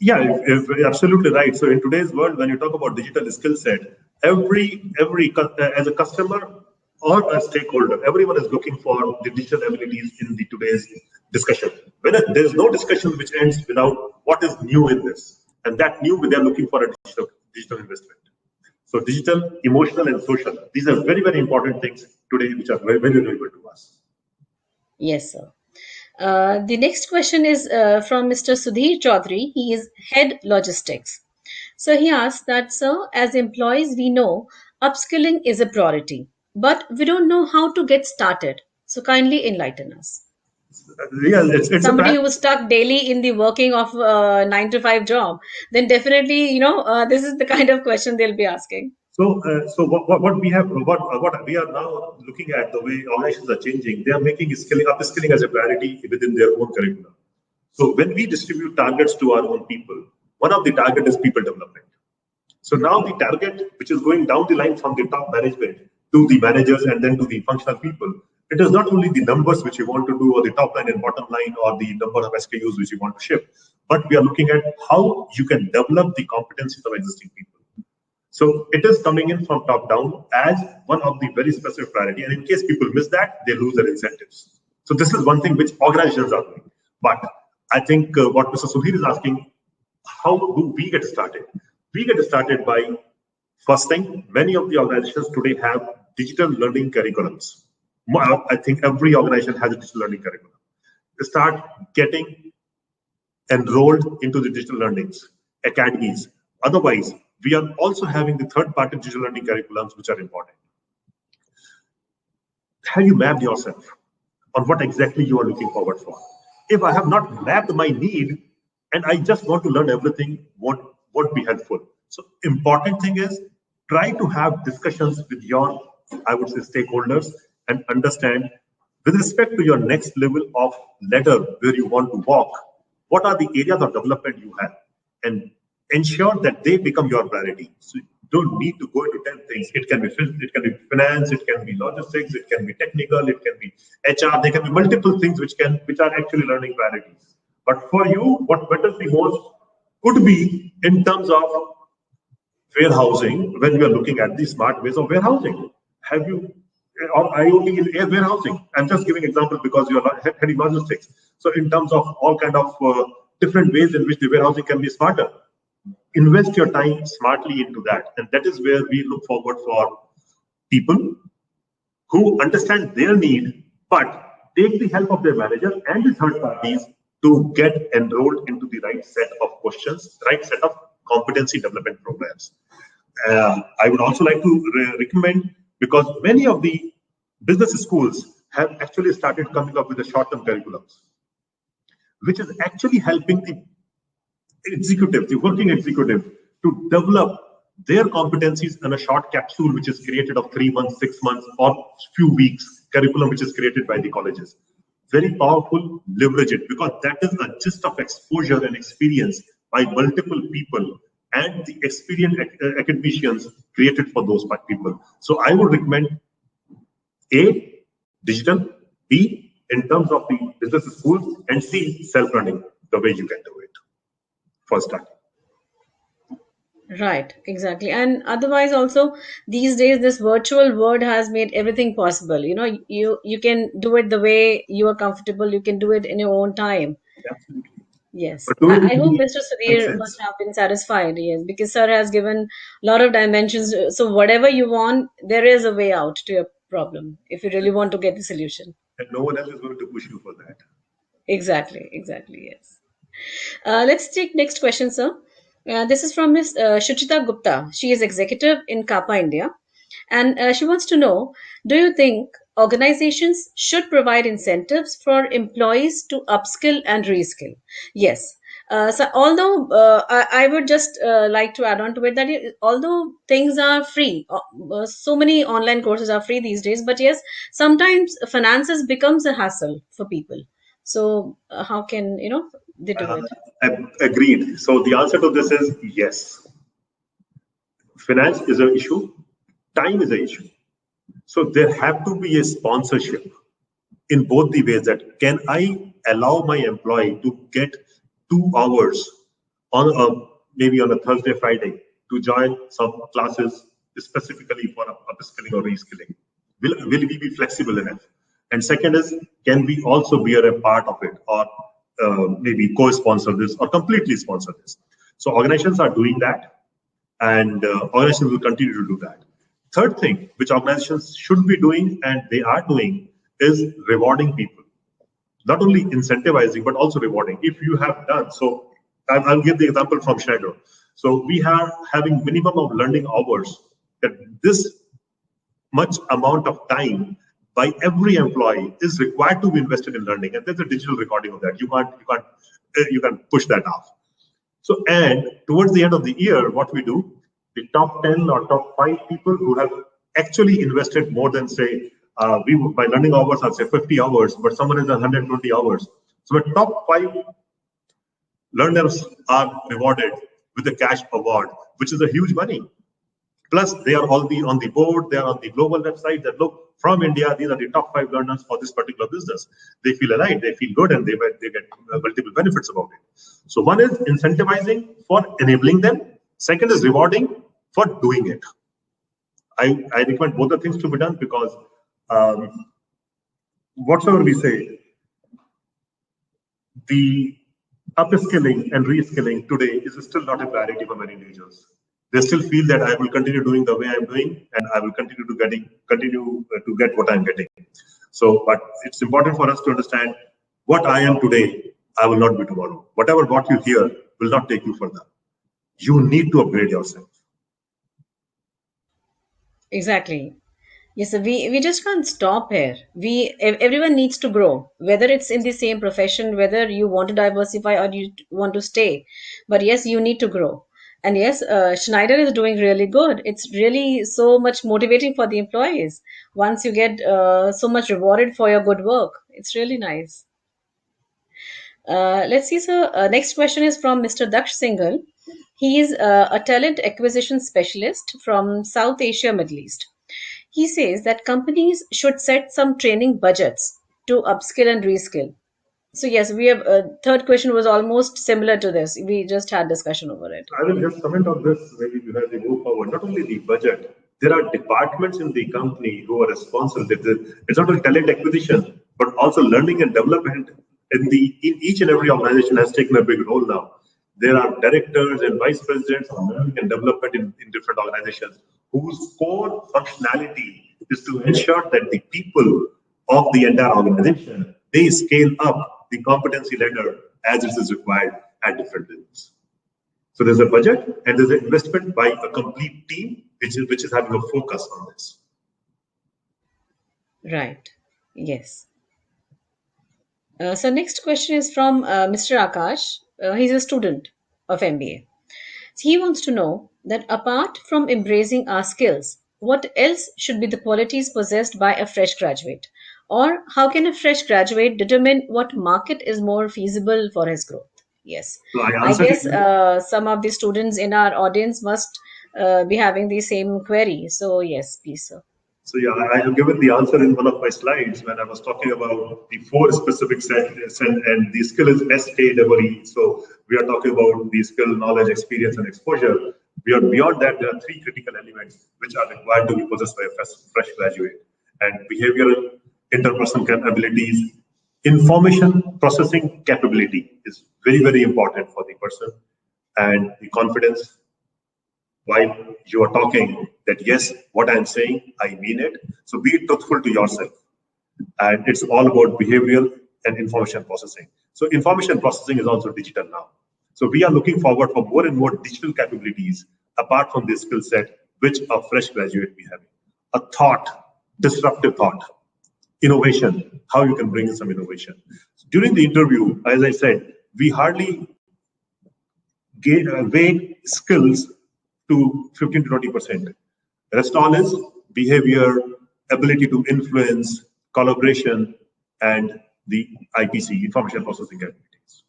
Yeah, absolutely right. So in today's world, when you talk about digital skill set, every as a customer or a stakeholder, everyone is looking for the digital abilities in the today's discussion. There is no discussion which ends without what is new in this, and that new they are looking for a digital investment. So digital, emotional, and social. These are very, very important things today, which are very, very relevant to us. Yes, sir. The next question is from Mr. Sudhir Chaudhary. He is head logistics. So he asks that, sir, as employees, we know upskilling is a priority, but we don't know how to get started. So kindly enlighten us. Yeah, it's Somebody who is stuck daily in the working of a 9 to 5 job, then definitely, this is the kind of question they'll be asking. So what we have, what we are now looking at, the way organizations are changing, they are making upskilling as a priority within their own curriculum. So when we distribute targets to our own people, one of the target is people development. So now the target, which is going down the line from the top management to the managers and then to the functional people, It is not only the numbers which you want to do, or the top line and bottom line, or the number of SKUs which you want to ship, but we are looking at how you can develop the competencies of existing people. So it is coming in from top down as one of the very specific priority. And in case people miss that, they lose their incentives. So this is one thing which organizations are doing. But I think what Mr. Sudhir is asking, how do we get started? We get started by, first thing, many of the organizations today have digital learning curriculums. I think every organization has a digital learning curriculum. They start getting enrolled into the digital learnings, academies. Otherwise, we are also having the third-party digital learning curriculums, which are important. Have you mapped yourself on what exactly you are looking forward for? If I have not mapped my need and I just want to learn everything, won't be helpful. So important thing is try to have discussions with your, I would say, stakeholders and understand with respect to your next level of ladder where you want to walk, what are the areas of development you have, and ensure that they become your priority. So you don't need to go into 10 things. It can be finance, it can be logistics, it can be technical, it can be HR. There can be multiple things which are actually learning priorities. But for you, what matters the most could be in terms of warehousing. When we are looking at the smart ways of warehousing, have you or IoT in air warehousing? I'm just giving example because you are heading logistics. So in terms of all kind of different ways in which the warehousing can be smarter, invest your time smartly into that. And that is where we look forward for people who understand their need, but take the help of their manager and the third parties to get enrolled into the right set of questions, right set of competency development programs. I would also like to recommend, because many of the business schools have actually started coming up with the short-term curriculums, which is actually helping the executive, the working executive, to develop their competencies in a short capsule, which is created of 3 months, 6 months, or few weeks curriculum, which is created by the colleges. Very powerful, leverage it, because that is a gist of exposure and experience by multiple people and the experienced academicians created for those people. So I would recommend A, digital, B, in terms of the business schools, and C, self-learning, the way you can do it for starting. Right, exactly. And otherwise also these days this virtual world has made everything possible. You can do it the way you are comfortable, you can do it in your own time. Absolutely. Yes. But doing I it hope in Mr. the right Sudhir must sense. have been satisfied, yes, because sir has given a lot of dimensions. So whatever you want, there is a way out to your problem if you really want to get the solution. And no one else is going to push you for that. Exactly, yes. Let's take next question, sir. This is from Ms. Shuchita Gupta. She is executive in Kappa India, and she wants to know: do you think organizations should provide incentives for employees to upskill and reskill? Yes. So, although I would just like to add on to it that although things are free, so many online courses are free these days, but yes, sometimes finances becomes a hassle for people. So, how can they do it? Agreed. So the answer to this is yes. Finance is an issue. Time is an issue. So there have to be a sponsorship in both the ways that can I allow my employee to get 2 hours on maybe on a Thursday, Friday to join some classes specifically for upskilling or reskilling. Will we be flexible enough? And second is, can we also be a part of it, or maybe co-sponsor this or completely sponsor this? So organizations are doing that, and organizations will continue to do that. Third thing, which organizations should be doing and they are doing, is rewarding people. Not only incentivizing, but also rewarding. If you have done, so I'll give the example from Schneider. So we are having minimum of learning hours, that this much amount of time by every employee is required to be invested in learning, and there's a digital recording of that. You can't push that off. So, and towards the end of the year, what we do, the top 10 or top 5 people who have actually invested more than, say, by learning hours, I'd say 50 hours, but someone has done 120 hours. So the top 5 learners are rewarded with a cash award, which is a huge money. Plus, they are all on the board. They are on the global website that look from India. These are the top 5 learners for this particular business. They feel aligned, they feel good, and they get multiple benefits about it. So one is incentivizing for enabling them. Second is rewarding for doing it. I recommend both the things to be done because whatever we say, the upskilling and reskilling today is still not a priority for many individuals. They still feel that I will continue doing the way I'm doing, and I will continue to get what I'm getting. So, but it's important for us to understand what I am today, I will not be tomorrow. Whatever what you hear will not take you further. You need to upgrade yourself. Exactly. Yes, sir. We just can't stop here. Everyone needs to grow, whether it's in the same profession, whether you want to diversify or you want to stay. But yes, you need to grow. And yes, Schneider is doing really good. It's really so much motivating for the employees once you get so much rewarded for your good work. It's really nice. Let's see, sir. Next question is from Mr. Daksh Singhal. He is a talent acquisition specialist from South Asia, Middle East. He says that companies should set some training budgets to upskill and reskill. So yes, we have third question was almost similar to this. We just had discussion over it. I will just comment on this maybe as we move forward. Not only the budget, there are departments in the company who are responsible. It's not only talent acquisition, but also learning and development in each and every organization has taken a big role now. There are directors and vice presidents of learning and development in different organizations whose core functionality is to ensure that the people of the entire organization, they scale up the competency ladder as it is required at different levels. So there's a budget and there's an investment by a complete team which is having a focus on this. Right. Yes. So next question is from Mr. Akash. He's a student of MBA. He wants to know that apart from embracing our skills, what else should be the qualities possessed by a fresh graduate? Or how can a fresh graduate determine what market is more feasible for his growth? Yes. So I I answered guess it. some of the students in our audience must be having the same query. So, yes, please, sir. So yeah, I have given the answer in one of my slides when I was talking about the 4 specific sets, and the skill is SAEE. So we are talking about the skill, knowledge, experience, and exposure. Beyond that, there are 3 critical elements which are required to be possessed by a fresh graduate. And behavioral, interpersonal abilities, information processing capability is very, very important for the person, and the confidence while you are talking that yes, what I'm saying, I mean it. So be truthful to yourself. And it's all about behavioral and information processing. So information processing is also digital now. So we are looking forward for more and more digital capabilities apart from this skill set, which a fresh graduate be having. A thought, disruptive thought, innovation, how you can bring in some innovation. During the interview, as I said, we hardly weigh skills to 15 to 20%. Rest all is behavior, ability to influence, collaboration, and the IPC, information processing capabilities.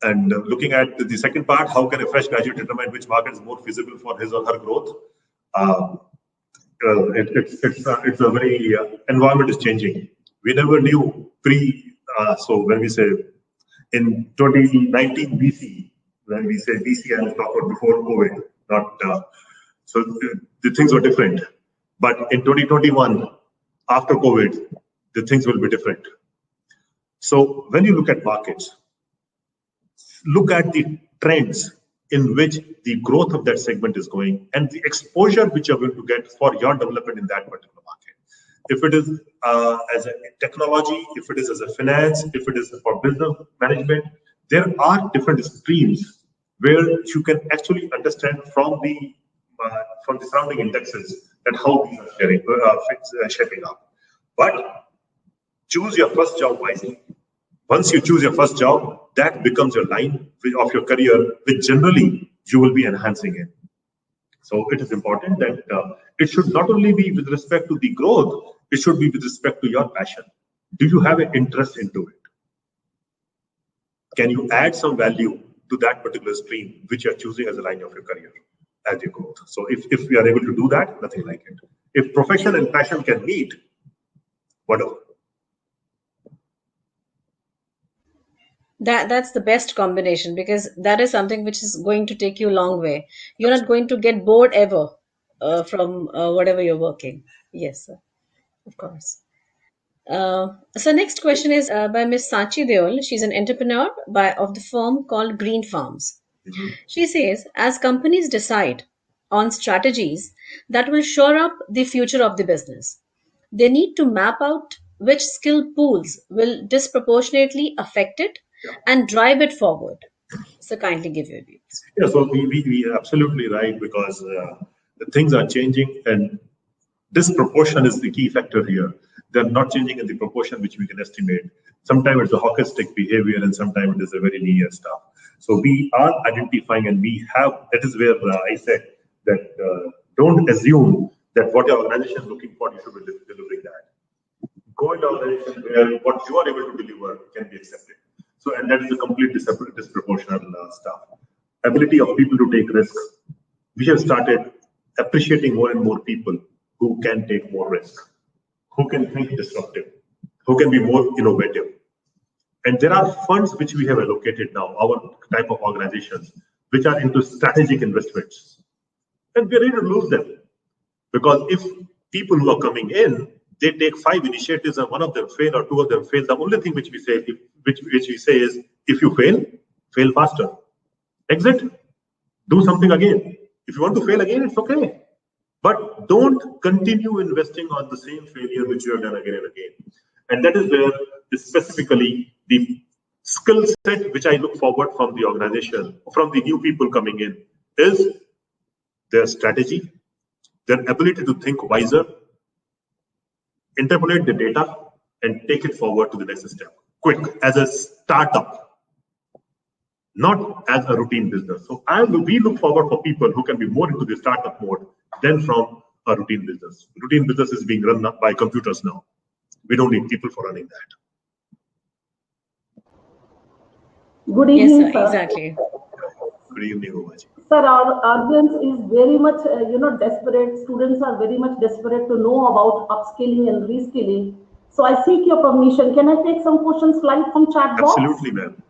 And looking at the second part, how can a fresh graduate determine which market is more feasible for his or her growth? It's a very environment is changing. We never knew so when we say in 2019 BC, when we say BC, I was talking before COVID, not so the things were different. But in 2021, after COVID, the things will be different. So when you look at markets, look at the trends in which the growth of that segment is going and the exposure which you're going to get for your development in that particular market. If it is as a technology, if it is as a finance, if it is for business management, there are different streams where you can actually understand from the surrounding indexes that how these are shaping up. But choose your first job wisely. Once you choose your first job, that becomes your line of your career, which generally you will be enhancing it. So it is important that it should not only be with respect to the growth, it should be with respect to your passion. Do you have an interest into it? Can you add some value to that particular stream which you are choosing as a line of your career? as you grow. So if we are able to do that, nothing like it. If profession and passion can meet, whatever. That's the best combination, because that is something which is going to take you a long way. You're not going to get bored ever from whatever you're working. Yes, sir, of course. So next question is by Miss Sachi Deol. She's an entrepreneur of the firm called Green Farms. She says, as companies decide on strategies that will shore up the future of the business, they need to map out which skill pools will disproportionately affect it and drive it forward. So kindly give your views. Yeah, so we are absolutely right, because the things are changing, and disproportion is the key factor here. They're not changing in the proportion which we can estimate. Sometimes it's a hockey stick behavior, and sometimes it is a very linear stuff. So we are identifying, and we have, that is where I said that don't assume that what your organization is looking for, you should be delivering that. Go into an organization where what you are able to deliver can be accepted. So, and that is a complete disproportional stuff. Ability of people to take risks. We have started appreciating more and more people who can take more risk, who can think disruptive, who can be more innovative. And there are funds which we have allocated now, our type of organizations, which are into strategic investments. And we're ready to lose them. Because if people who are coming in, they take 5 initiatives and one of them fail or 2 of them fail, the only thing which we say, is, if you fail faster. Exit, do something again. If you want to fail again, it's okay. But don't continue investing on the same failure which you have done again and again. And that is where specifically the skill set which I look forward from the organization, from the new people coming in, is their strategy, their ability to think wiser, interpolate the data, and take it forward to the next step. Quick, as a startup, not as a routine business. So we look forward for people who can be more into the startup mode than from a routine business. Routine business is being run by computers now. We don't need people for running that. Good evening, Yes, sir, sir. Exactly. Good evening, Umaji. Sir, our audience is very much, desperate. Students are very much desperate to know about upskilling and reskilling. So I seek your permission. Can I take some questions live from chat box? Absolutely, ma'am.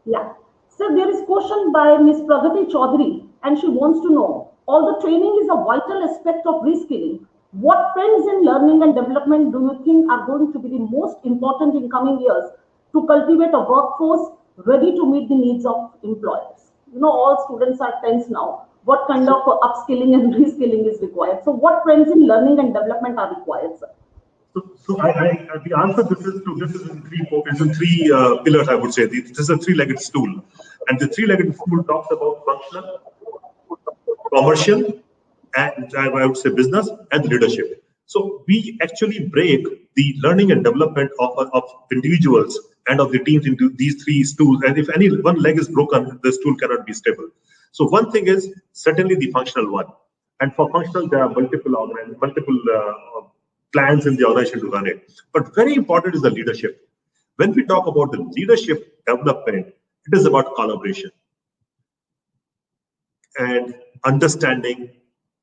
Yeah. So there is question by Ms. Pragati Chaudhary, and she wants to know, although training is a vital aspect of reskilling, what trends in learning and development do you think are going to be the most important in coming years to cultivate a workforce ready to meet the needs of employers? All students are tense now. What kind of upskilling and reskilling is required? So what trends in learning and development are required, sir? So the answer this is in three pillars, I would say. This is a 3-legged stool, and the 3-legged stool talks about functional, commercial, and I would say business and leadership. So we actually break the learning and development of individuals and of the teams into these 3 stools. And if any one leg is broken, the stool cannot be stable. So one thing is certainly the functional one, and for functional there are multiple plans in the organization to run it. But very important is the leadership. When we talk about the leadership development, it is about collaboration and understanding,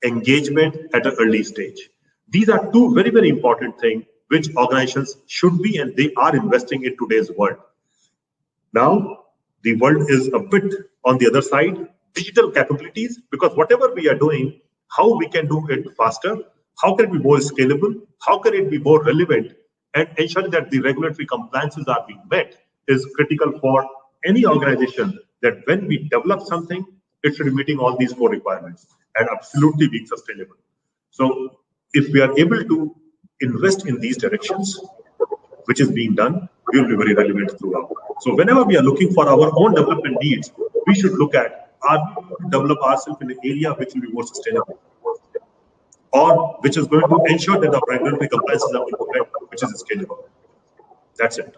engagement at an early stage. These are 2 very, very important things which organizations should be, and they are investing in today's world. Now, the world is a bit on the other side, digital capabilities, because whatever we are doing, how we can do it faster, how can it be more scalable, how can it be more relevant, and ensuring that the regulatory compliances are being met is critical for any organization, that when we develop something, it should be meeting all these 4 requirements and absolutely being sustainable. So if we are able to invest in these directions, which is being done, we will be very relevant throughout. So whenever we are looking for our own development needs, we should look at, are we going to develop ourselves in an area which will be more sustainable, or which is going to ensure that the regulatory compliances are being met, which is scalable. That's it.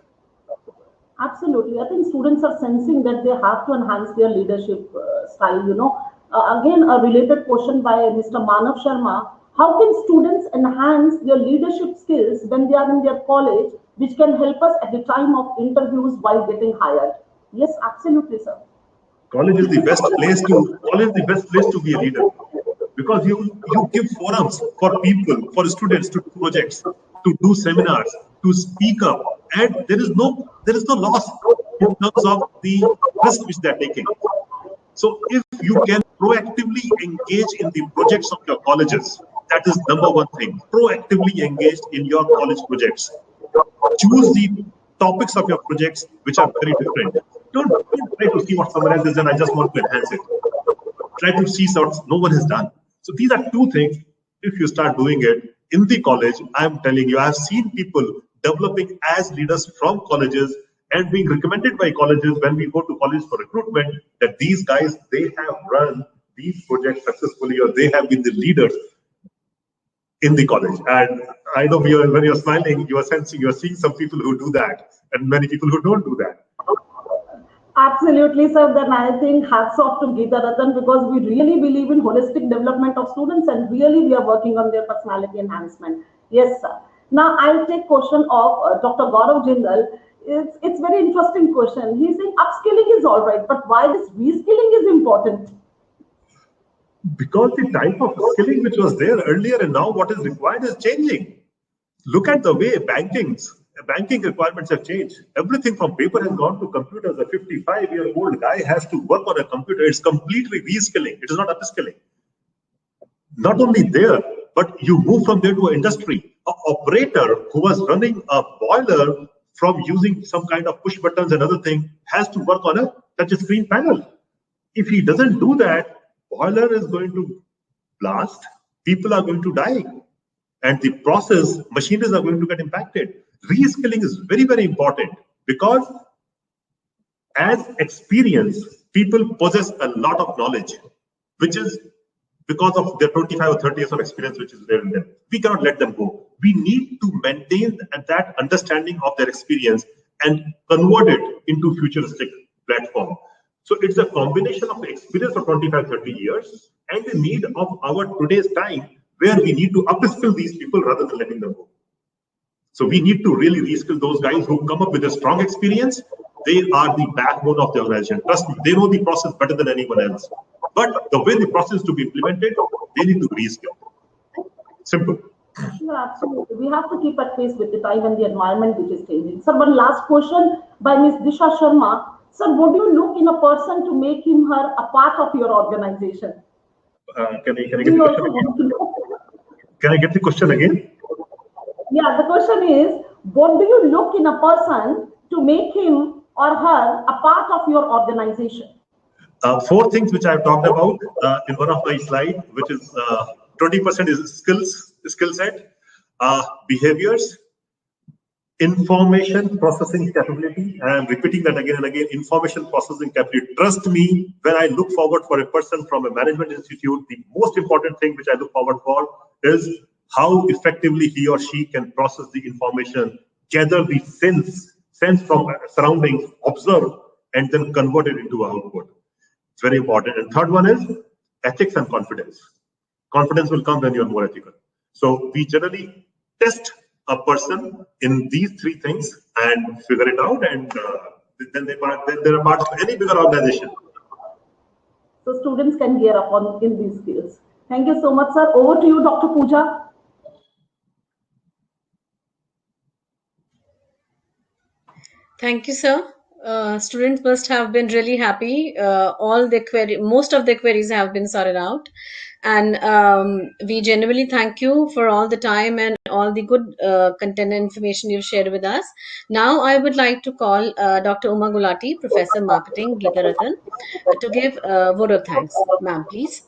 Absolutely. I think students are sensing that they have to enhance their leadership style. Again, a related question by Mr. Manav Sharma. How can students enhance their leadership skills when they are in their college, which can help us at the time of interviews while getting hired? Yes, absolutely, sir. College is the best place to be a leader, because you give forums for people, for students to do projects, to do seminars, to speak up, and there is no loss in terms of the risk which they are taking. So if you can proactively engage in the projects of your colleges, that is number one thing. Proactively engaged in your college projects. Choose the topics of your projects which are very different. Don't try to see what someone else has done. I just want to enhance it. Try to see what no one has done. So these are two things. If you start doing it in the college, I'm telling you, I've seen people developing as leaders from colleges and being recommended by colleges when we go to college for recruitment, that these guys, they have run these projects successfully, or they have been the leaders in the college. And I know when you're smiling, you are seeing some people who do that and many people who don't do that. Absolutely, sir. Then I think hats off to Geeta Ratan, because we really believe in holistic development of students, and really we are working on their personality enhancement. Yes, sir. Now I'll take question of Dr. Gaurav Jindal. It's very interesting question. He's saying upskilling is all right, but why this reskilling is important? Because the type of skilling which was there earlier and now what is required is changing. Look at the way banking requirements have changed. Everything from paper has gone to computers. A 55-year-old guy has to work on a computer. It's completely reskilling. It is not upskilling. Not only there, but you move from there to an industry. An operator who was running a boiler from using some kind of push buttons and other thing has to work on a touch screen panel. If he doesn't do that, boiler is going to blast, people are going to die, and the process machineries are going to get impacted. Reskilling is very, very important, because as experience, people possess a lot of knowledge, which is because of their 25 or 30 years of experience which is there in them. We cannot let them go. We need to maintain that understanding of their experience and convert it into futuristic platform. So it's a combination of the experience of 25, 30 years and the need of our today's time, where we need to upskill these people rather than letting them go. So we need to really reskill those guys who come up with a strong experience. They are the backbone of the organization. Trust me, they know the process better than anyone else. But the way the process is to be implemented, they need to reskill. Simple. No, absolutely. We have to keep at pace with the time and the environment which is changing. Sir, one last question by Ms. Disha Sharma. Sir, would you look in a person to make him her a part of your organization? Can I get the question again? Can I get the question again? Yeah, the question is, what do you look in a person to make him or her a part of your organization? 4 things which I have talked about in one of my slides, which is 20% is skill set, behaviors, information processing capability. I am repeating that again and again. Information processing capability. Trust me, when I look forward for a person from a management institute, the most important thing which I look forward for is how effectively he or she can process the information, gather the sense from surroundings, observe, and then convert it into output. It's very important. And third one is ethics and confidence. Confidence will come when you're more ethical. So we generally test a person in these 3 things and figure it out, and then they're a part of any bigger organization. So students can gear up in these skills. Thank you so much, sir. Over to you, Dr. Pooja. Thank you, sir. Students must have been really happy. Most of their queries have been sorted out. And we genuinely thank you for all the time and all the good content and information you've shared with us. Now, I would like to call Dr. Uma Gulati, Professor Marketing, Geeta Ratan, to give a vote of thanks. Ma'am, please.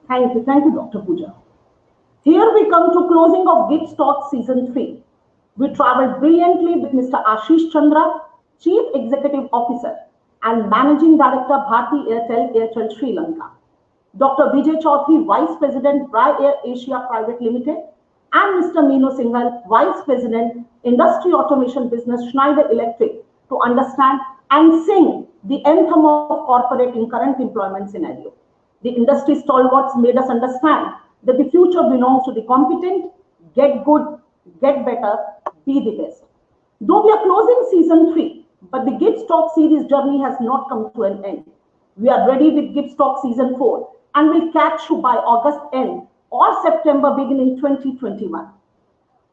Thank you, Dr. Pooja. Here we come to closing of GIBS Talk Season 3. We traveled brilliantly with Mr. Ashish Chandra, Chief Executive Officer and Managing Director, Bharti Airtel Sri Lanka. Dr. Vijay Chaudhary, Vice President, Bry Air Asia Private Limited, and Mr. Meenu Singhal, Vice President, Industry Automation Business, Schneider Electric, to understand and sing the anthem of corporate in current employment scenario. The industry stalwarts made us understand that the future belongs to the competent, get good, get better, be the best. Though we are closing season 3, but the GIBS Talk series journey has not come to an end. We are ready with GIBS Talk Season 4 and will catch you by August end or September beginning 2021.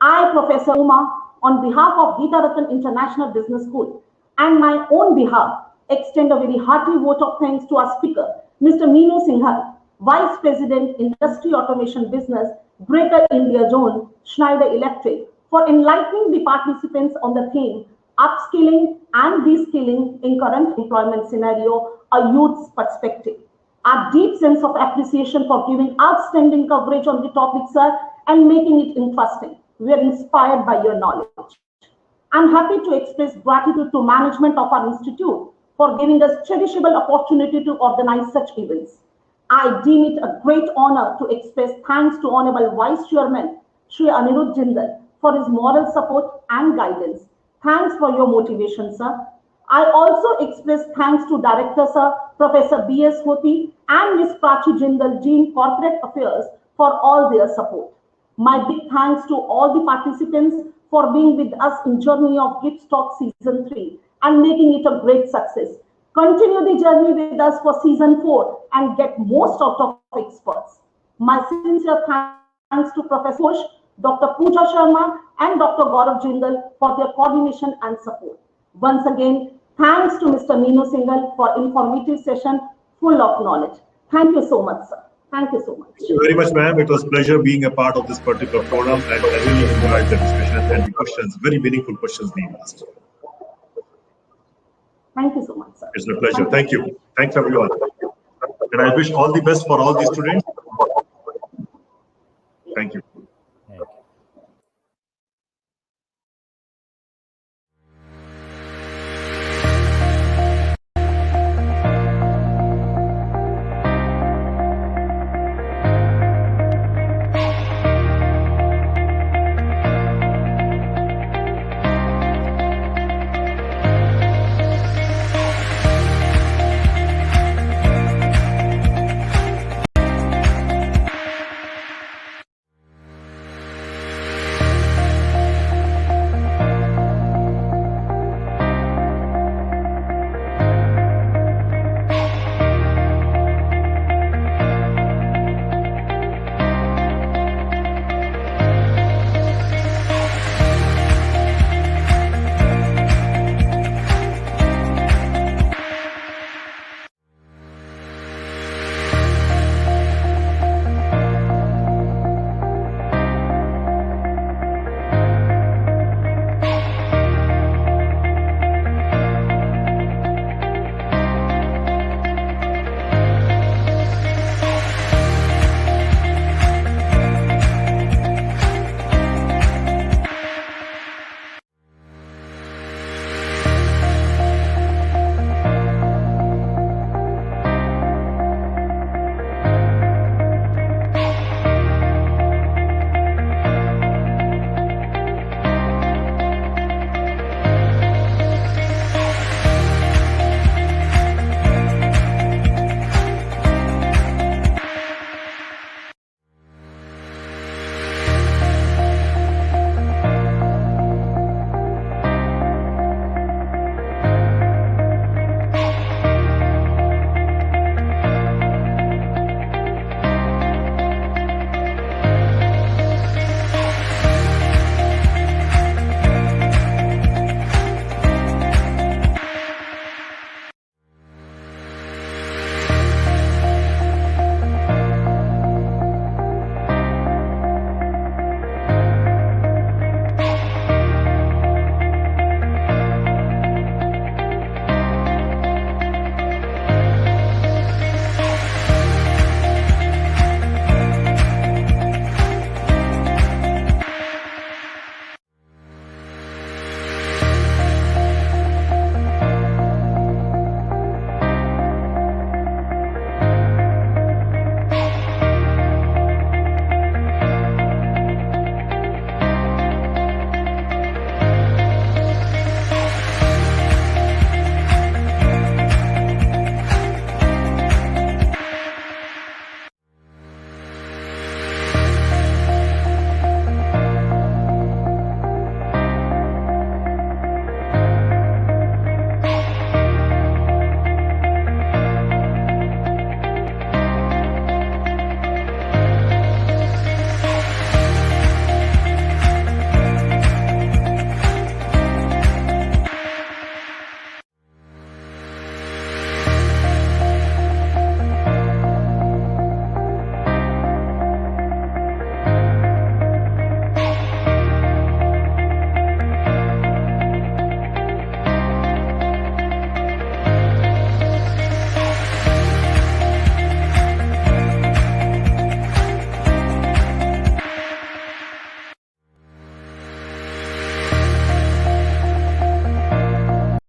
I, Professor Uma, on behalf of Gita Ratan International Business School and my own behalf, extend a very hearty vote of thanks to our speaker, Mr. Meenu Singhal, Vice President, Industry Automation Business, Greater India Zone, Schneider Electric, for enlightening the participants on the theme Upskilling and Reskilling in Current Employment Scenario, a Youth's Perspective. Our deep sense of appreciation for giving outstanding coverage on the topic, sir, and making it interesting. We are inspired by your knowledge. I'm happy to express gratitude to management of our institute for giving us cherishable opportunity to organize such events. I deem it a great honor to express thanks to Honorable Vice Chairman Shri Anirudh Jindal for his moral support and guidance. Thanks for your motivation, sir. I also express thanks to Director Sir Professor B.S. Hoti and Ms. Prachi Jindal, Dean Corporate Affairs, for all their support. My big thanks to all the participants for being with us in journey of GIBS Talk Season 3 and making it a great success. Continue the journey with us for Season 4 and get most out of experts. My sincere thanks to Professor Bush, Dr. Pooja Sharma and Dr. Gaurav Jindal for their coordination and support. Once again, thanks to Mr. Meenu Singhal for informative session full of knowledge. Thank you so much, sir. Thank you so much. Thank you very much, ma'am. It was a pleasure being a part of this particular forum, and I really enjoyed the discussion and the questions, very meaningful questions being asked. Thank you so much, sir. It's a pleasure. Thank you. Thanks, everyone. And I wish all the best for all the students. Thank you.